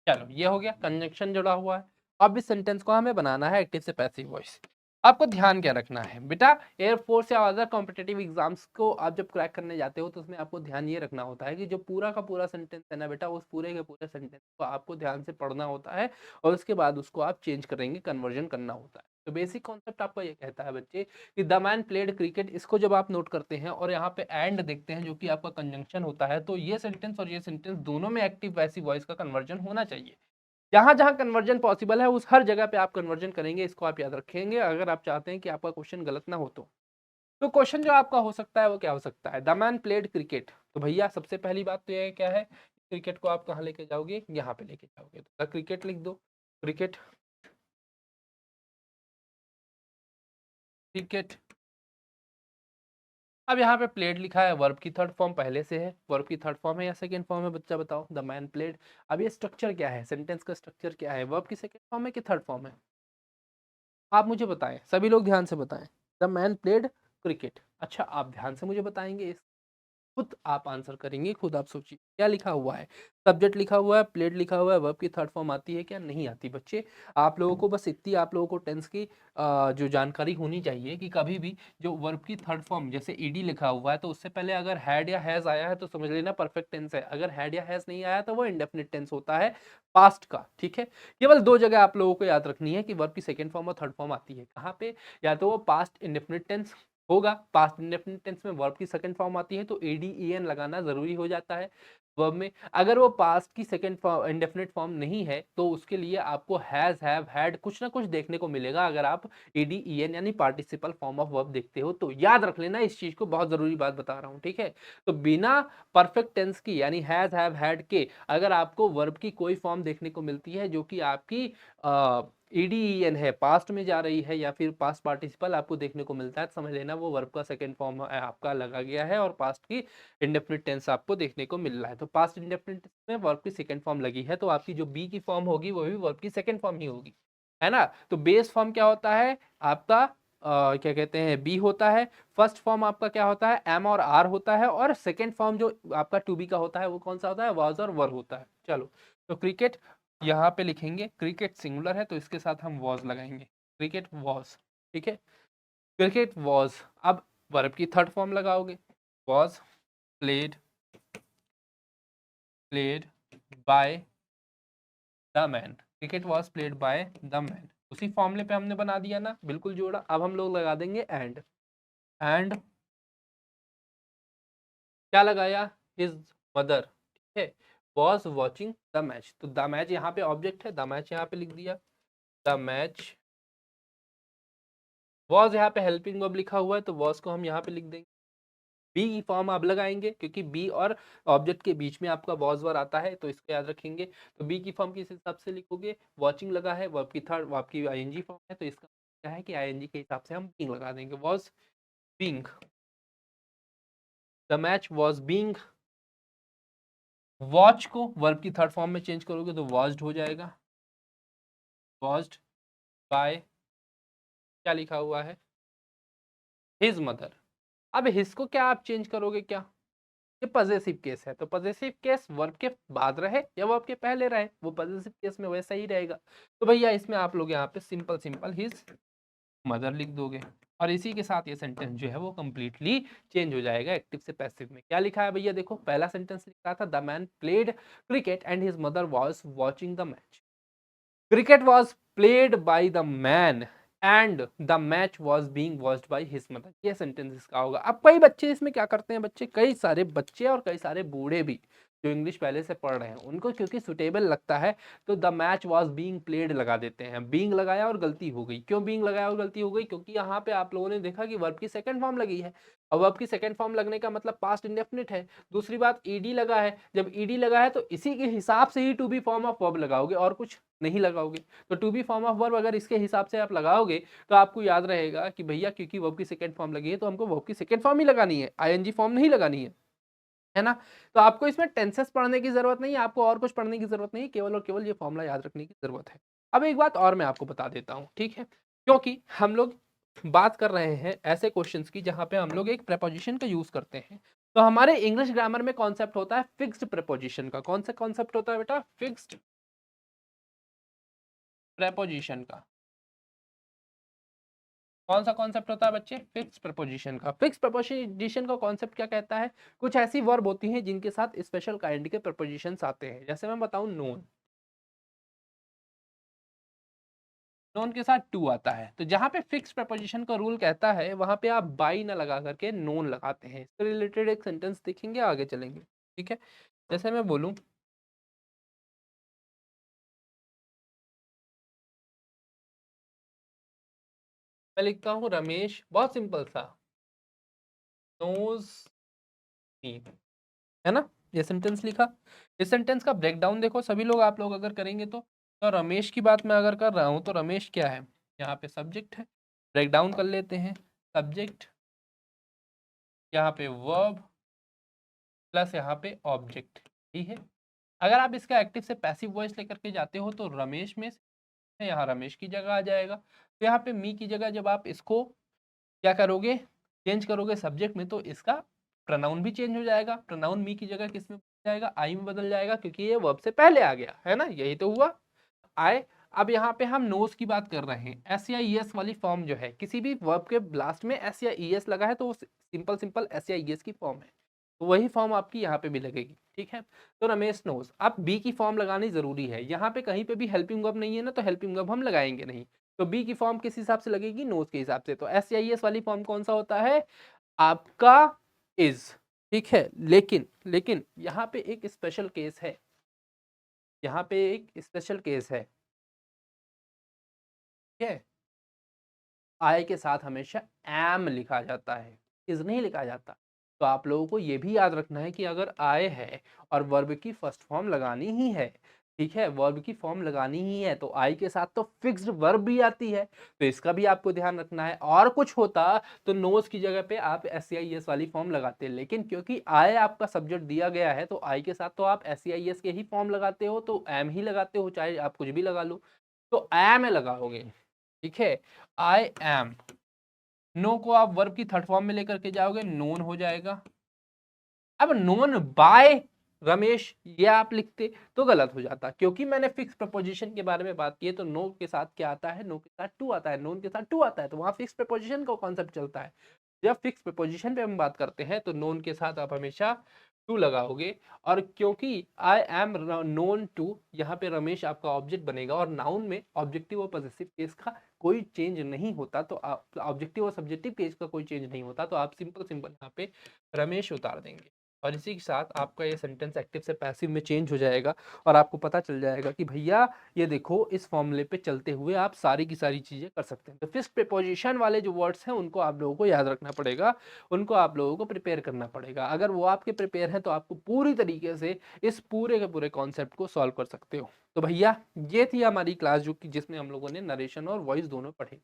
[SPEAKER 1] चलो ये हो गया, कंजंक्शन जुड़ा हुआ है। अब इस सेंटेंस को हमें बनाना है एक्टिव से पैसिव वॉइस। आपको ध्यान क्या रखना है बेटा, एयरफोर्स या अदर कॉम्पिटिटिव एग्जाम्स को आप जब क्रैक करने जाते हो तो उसमें आपको ध्यान ये रखना होता है कि जो पूरा का पूरा सेंटेंस है ना बेटा, उस पूरे के पूरे सेंटेंस को आपको ध्यान से पढ़ना होता है और उसके बाद उसको आप चेंज करेंगे, कन्वर्जन करना होता है। तो बेसिक कॉन्सेप्ट आपका ये कहता है बच्चे कि द मैन प्लेड क्रिकेट, इसको जब आप नोट करते हैं और यहाँ पे एंड देखते हैं जो कि आपका कंजंक्शन होता है, तो ये सेंटेंस और ये सेंटेंस दोनों में एक्टिव पैसिव वॉइस का कन्वर्जन होना चाहिए। जहां जहां कन्वर्जन पॉसिबल है उस हर जगह पे आप कन्वर्जन करेंगे, इसको आप याद रखेंगे अगर आप चाहते हैं कि आपका क्वेश्चन गलत ना हो तो क्वेश्चन जो आपका हो सकता है वो क्या हो सकता है, द मैन प्लेड क्रिकेट। तो भैया सबसे पहली बात तो ये क्या है, क्रिकेट को आप कहाँ लेके जाओगे, यहाँ पे लेके जाओगे, तो क्रिकेट लिख दो, क्रिकेट क्रिकेट। अब यहाँ पे प्लेड लिखा है, वर्ब की थर्ड फॉर्म पहले से है, वर्ब की थर्ड फॉर्म है या सेकंड फॉर्म है बच्चा बताओ, द मैन प्लेड। अब ये स्ट्रक्चर क्या है, सेंटेंस का स्ट्रक्चर क्या है, वर्ब की सेकंड फॉर्म है कि थर्ड फॉर्म है, आप मुझे बताएं, सभी लोग ध्यान से बताएं। द मैन प्लेड क्रिकेट, अच्छा आप ध्यान से मुझे बताएंगे, खुद आप आंसर करेंगे, खुद आप सोचिए क्या लिखा हुआ है, सब्जेक्ट लिखा हुआ है, प्लेड लिखा हुआ है, वर्ब की थर्ड फॉर्म आती है क्या, नहीं आती बच्चे। आप लोगों को बस इतनी आप लोगों को टेंस की जो जानकारी होनी चाहिए कि कभी भी जो वर्ब की थर्ड फॉर्म जैसे ईडी लिखा हुआ है तो उससे पहले अगर हैड या हैज आया है तो समझ लेना परफेक्ट टेंस है, अगर हैड या हैज नहीं आया तो वो इंडेफिनिट टेंस होता है पास्ट का। ठीक है, केवल दो जगह आप लोगों को याद रखनी है कि वर्ब की सेकेंड फॉर्म और थर्ड फॉर्म आती है कहाँ पे, या तो वो पास्ट इंडेफिनिट टेंस होगा, पास्ट इंडेफिनिट टेंस में वर्ब की सेकंड फॉर्म आती है तो एडीईएन लगाना जरूरी हो जाता है वर्ब में। अगर वो पास्ट की सेकंड फॉर्म इंडेफिनिट फॉर्म नहीं है तो उसके लिए आपको हैज हैव हैड कुछ ना कुछ देखने को मिलेगा, अगर आप एडीईएन यानी पार्टिसिपल फॉर्म ऑफ वर्ब देखते हो तो याद रख लेना इस चीज को, बहुत जरूरी बात बता रहा हूं। ठीक है, तो बिना परफेक्ट टेंस की यानी हैज हैव हैड के अगर आपको वर्ब की कोई फॉर्म देखने को मिलती है जो कि आपकी ईडीईएन है, पास्ट में जा रही है या फिर पास्ट पार्टिसिपल आपको देखने को मिलता है, तो समझ लेना वो वर्ब का सेकंड फॉर्म आपका लगा गया है और पास्ट की इंडेफिनिट टेंस आपको देखने को मिल रहा है। तो पास्ट इंडेफिनिट में वर्ब की सेकंड फॉर्म लगी है तो आपकी जो बी की फॉर्म होगी वो भी वर्ब की सेकंड फॉर्म ही होगी, है ना। तो बेस फॉर्म क्या होता है आपका, क्या कहते हैं, बी होता है। फर्स्ट फॉर्म आपका क्या होता है, एम और आर होता है, और सेकेंड फॉर्म जो आपका टू बी का होता है वो कौन सा होता है, वाज और वर होता है। चलो तो क्रिकेट यहाँ पे लिखेंगे, क्रिकेट सिंगुलर है तो इसके साथ हम वॉज लगाएंगे, क्रिकेट वॉज। ठीक है, क्रिकेट वॉज। अब वर्ब की थर्ड फॉर्म लगाओगे, was played, played by the man, cricket was played by the man, उसी फॉर्मूले पे हमने बना दिया ना, बिल्कुल जोड़ा। अब हम लोग लगा देंगे एंड क्या लगाया, हिज मदर, ठीक है, वॉज वॉचिंग द मैच। तो द मैच यहाँ पे ऑब्जेक्ट है, द मैच यहाँ पे लिख दिया, द मैच। वॉज यहाँ पे हेल्पिंग वर्ब लिखा हुआ है तो वॉज को हम यहाँ पे लिख देंगे। बी की फॉर्म आप लगाएंगे क्योंकि बी और ऑब्जेक्ट के बीच में आपका वॉज वर आता है, तो इसको याद रखेंगे। तो बी की फॉर्म किस हिसाब से लिखोगे, वॉचिंग लगा है, वर्ब की थर्ड, वर्ब की आईएनजी फॉर्म है, तो इसका क्या है कि आईएनजी के हिसाब से हम बीइंग लगा देंगे, was being, the match was being. Watch को वर्ब की थर्ड फॉर्म में चेंज करोगे तो वॉच्ड हो जाएगा, वॉच्ड बाय, क्या लिखा हुआ है, हिज मदर। अब हिज को क्या आप चेंज करोगे, क्या, ये पजेसिव केस है, तो पजेसिव केस वर्ब के बाद रहे या वर्ब के पहले रहे, वो पजेसिव केस में वैसा ही रहेगा। तो भैया इसमें आप लोग यहाँ पे सिंपल सिंपल हिज मदर लिख दोगे और इसी के साथ ये सेंटेंस जो है वो कंप्लीटली चेंज हो जाएगा एक्टिव से पैसिव में। क्या लिखा है भैया, देखो पहला सेंटेंस लिखा था the man played cricket and his mother was watching the match. Cricket was played by the man and the match was being watched by his mother, ये सेंटेंस इसका होगा। अब कई बच्चे इसमें क्या करते हैं, बच्चे, कई सारे बच्चे और कई सारे बूढ़े भी जो इंग्लिश पहले से पढ़ रहे हैं, उनको क्योंकि सुटेबल लगता है तो the match was being played लगा देते हैं। बीइंग लगाया और गलती हो गई। क्यों बीइंग लगाया और गलती हो गई, क्योंकि यहाँ पे आप लोगों ने देखा कि वर्ब की सेकंड फॉर्म लगी है, और वर्ब की सेकंड फॉर्म लगने का मतलब पास्ट इंडेफिनिट है। दूसरी बात ईडी लगा है, जब ईडी लगा है तो इसी के हिसाब से ही to be form of verb लगाओगे और कुछ नहीं लगाओगे। तो to be form of verb अगर इसके हिसाब से आप लगाओगे तो आपको याद रहेगा कि भैया क्योंकि वर्ब की सेकंड फॉर्म लगी है तो हमको वर्ब की सेकंड फॉर्म ही लगानी है, आईएनजी फॉर्म नहीं लगानी है ना। तो आपको इसमें टेंसेस पढ़ने की जरूरत नहीं है, आपको और कुछ पढ़ने की जरूरत नहीं है, केवल और केवल ये फॉर्मूला याद रखने की जरूरत है। अब एक बात और मैं आपको बता देता हूँ, ठीक है, क्योंकि हम लोग बात कर रहे हैं ऐसे क्वेश्चंस की जहां पे हम लोग एक प्रेपोजिशन का यूज करते हैं। तो हमारे इंग्लिश ग्रामर में कॉन्सेप्ट होता है फिक्स्ड प्रेपोजिशन का। कौन सा कॉन्सेप्ट होता है बेटा, फिक्स्ड प्रेपोजिशन का। कौन सा कॉन्सेप्ट होता है बच्चे, फिक्स्ड प्रपोजिशन का। फिक्स्ड प्रपोजिशन का कॉन्सेप्ट क्या कहता है, कुछ ऐसी वर्ब होती हैं जिनके साथ स्पेशल काइंड के प्रपोजिशंस आते हैं। जैसे मैं बताऊं नोन, नोन के साथ टू आता है, तो जहां पे फिक्स प्रपोजिशन का रूल कहता है वहां पे आप बाई ना लगा करके नोन लगाते हैं। इससे रिलेटेड एक सेंटेंस देखेंगे, आगे चलेंगे, ठीक है। जैसे मैं बोलूं, मैं लिखता हूं रमेश, बहुत सिंपल सा, नोज मी, है ना, ये सेंटेंस लिखा। इस सेंटेंस का ब्रेकडाउन देखो सभी लोग, आप लोग अगर करेंगे तो रमेश की बात मैं अगर कर रहा हूं तो रमेश क्या है, यहाँ पे सब्जेक्ट है। ब्रेकडाउन कर लेते हैं, सब्जेक्ट, यहाँ पे वर्ब, प्लस यहाँ पे ऑब्जेक्ट, ठीक है। अगर आप इसका एक्टिव से पैसिव वॉइस लेकर के जाते हो तो रमेश में से यहाँ रमेश की जगह आ जाएगा। तो यहाँ पे मी की जगह जब आप इसको क्या करोगे, चेंज करोगे सब्जेक्ट में, तो इसका प्रोनाउन भी चेंज हो जाएगा। प्रोनाउन मी की जगह किस में बदल जाएगा, आई में बदल जाएगा, क्योंकि ये वर्ब से पहले आ गया है ना, यही तो हुआ, आए। अब यहाँ पे हम नोज की बात कर रहे हैं, एस या ई एस वाली फॉर्म जो है, किसी भी वर्ब के लास्ट में एस या ई एस लगा है तो वो सिंपल सिंपल एस या ई एस की फॉर्म है, तो वही फॉर्म आपकी यहाँ पे भी लगेगी, ठीक है। तो रमेश नोज, अब बी की फॉर्म लगानी जरूरी है। यहाँ पे कहीं पे भी हेल्पिंग वर्ब नहीं है ना, तो हेल्पिंग वर्ब हम लगाएंगे नहीं। तो बी की फॉर्म किस हिसाब से लगेगी, नोज के हिसाब से। तो एस या ई एस वाली फॉर्म कौन सा होता है आपका, इज, ठीक है। लेकिन लेकिन यहाँ पे एक स्पेशल केस है, यहाँ पे एक स्पेशल केस है, ठीक है। आई के साथ हमेशा एम लिखा जाता है, इज नहीं लिखा जाता। तो आप लोगों को ये भी याद रखना है कि अगर आए है और वर्ब की फर्स्ट फॉर्म लगानी ही है, ठीक है, वर्ब की फॉर्म लगानी ही है, तो आई के साथ तो फिक्स्ड वर्ब भी आती है, तो इसका भी आपको ध्यान रखना है। और कुछ होता तो नोज की जगह पे आप एस सी आई एस वाली फॉर्म लगाते, लेकिन क्योंकि आई आपका सब्जेक्ट दिया गया है तो आई के साथ तो आप एस सी आई एस के ही फॉर्म लगाते हो, तो एम ही लगाते हो, चाहे आप कुछ भी लगा लो, तो एम लगाओगे, ठीक है। आई एम, नो को आप वर्ब की थर्ड फॉर्म में लेकर के जाओगे, नोन हो जाएगा। अब नोन बाय रमेश ये आप लिखते तो गलत हो जाता, क्योंकि मैंने फिक्स प्रपोजिशन के बारे में बात की है। तो नो के साथ क्या आता है, नो के साथ टू आता है, नोन के साथ टू आता है, तो वहां फिक्स प्रपोजिशन का कॉन्सेप्ट चलता है। जब फिक्स प्रपोजिशन पे हम बात करते हैं तो नोन के साथ आप हमेशा टू लगाओगे, और क्योंकि आई एम नोन टू, यहाँ पे रमेश आपका ऑब्जेक्ट बनेगा, और नाउन में ऑब्जेक्टिव और पॉजेसिव केस का कोई चेंज नहीं होता, तो आप ऑब्जेक्टिव और सब्जेक्टिव केस का कोई चेंज नहीं होता, तो आप सिंपल सिंपल यहाँ पे रमेश उतार देंगे। और इसी के साथ आपका ये सेंटेंस एक्टिव से पैसिव में चेंज हो जाएगा, और आपको पता चल जाएगा कि भैया ये देखो इस फॉर्मूले पे चलते हुए आप सारी की सारी चीजें कर सकते हैं। तो फिक्स्ड प्रीपोजिशन वाले जो वर्ड्स हैं उनको आप लोगों को याद रखना पड़ेगा, उनको आप लोगों को प्रिपेयर करना पड़ेगा। अगर वो आपके प्रिपेयर हैं तो आपको पूरी तरीके से इस पूरे के पूरे कॉन्सेप्ट को सॉल्व कर सकते हो। तो भैया ये थी हमारी क्लास जो कि जिसमें हम लोगों ने नरेशन और वॉइस दोनों पढ़े।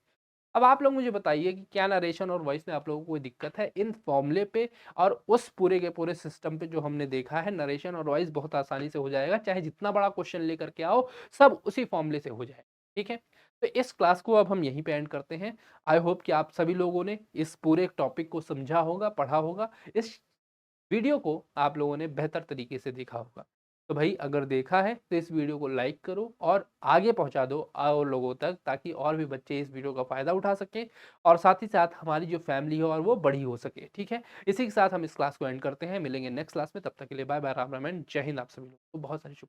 [SPEAKER 1] अब आप लोग मुझे बताइए कि क्या नरेशन और वॉइस में आप लोगों को कोई दिक्कत है इन फॉर्मूले पे और उस पूरे के पूरे सिस्टम पे जो हमने देखा है। नरेशन और वॉइस बहुत आसानी से हो जाएगा, चाहे जितना बड़ा क्वेश्चन लेकर के आओ सब उसी फॉर्मूले से हो जाए। ठीक है, तो इस क्लास को अब हम यहीं पे एंड करते हैं। आई होप कि आप सभी लोगों ने इस पूरे टॉपिक को समझा होगा, पढ़ा होगा, इस वीडियो को आप लोगों ने बेहतर तरीके से देखा होगा। तो भाई अगर देखा है तो इस वीडियो को लाइक करो और आगे पहुंचा दो और लोगों तक, ताकि और भी बच्चे इस वीडियो का फायदा उठा सकें और साथ ही साथ हमारी जो फैमिली है और वो बड़ी हो सके। ठीक है, इसी के साथ हम इस क्लास को एंड करते हैं, मिलेंगे नेक्स्ट क्लास में, तब तक के लिए bye bye, Ram Ram and Jai Hind. आप सभी लोग को बहुत सारी शुभ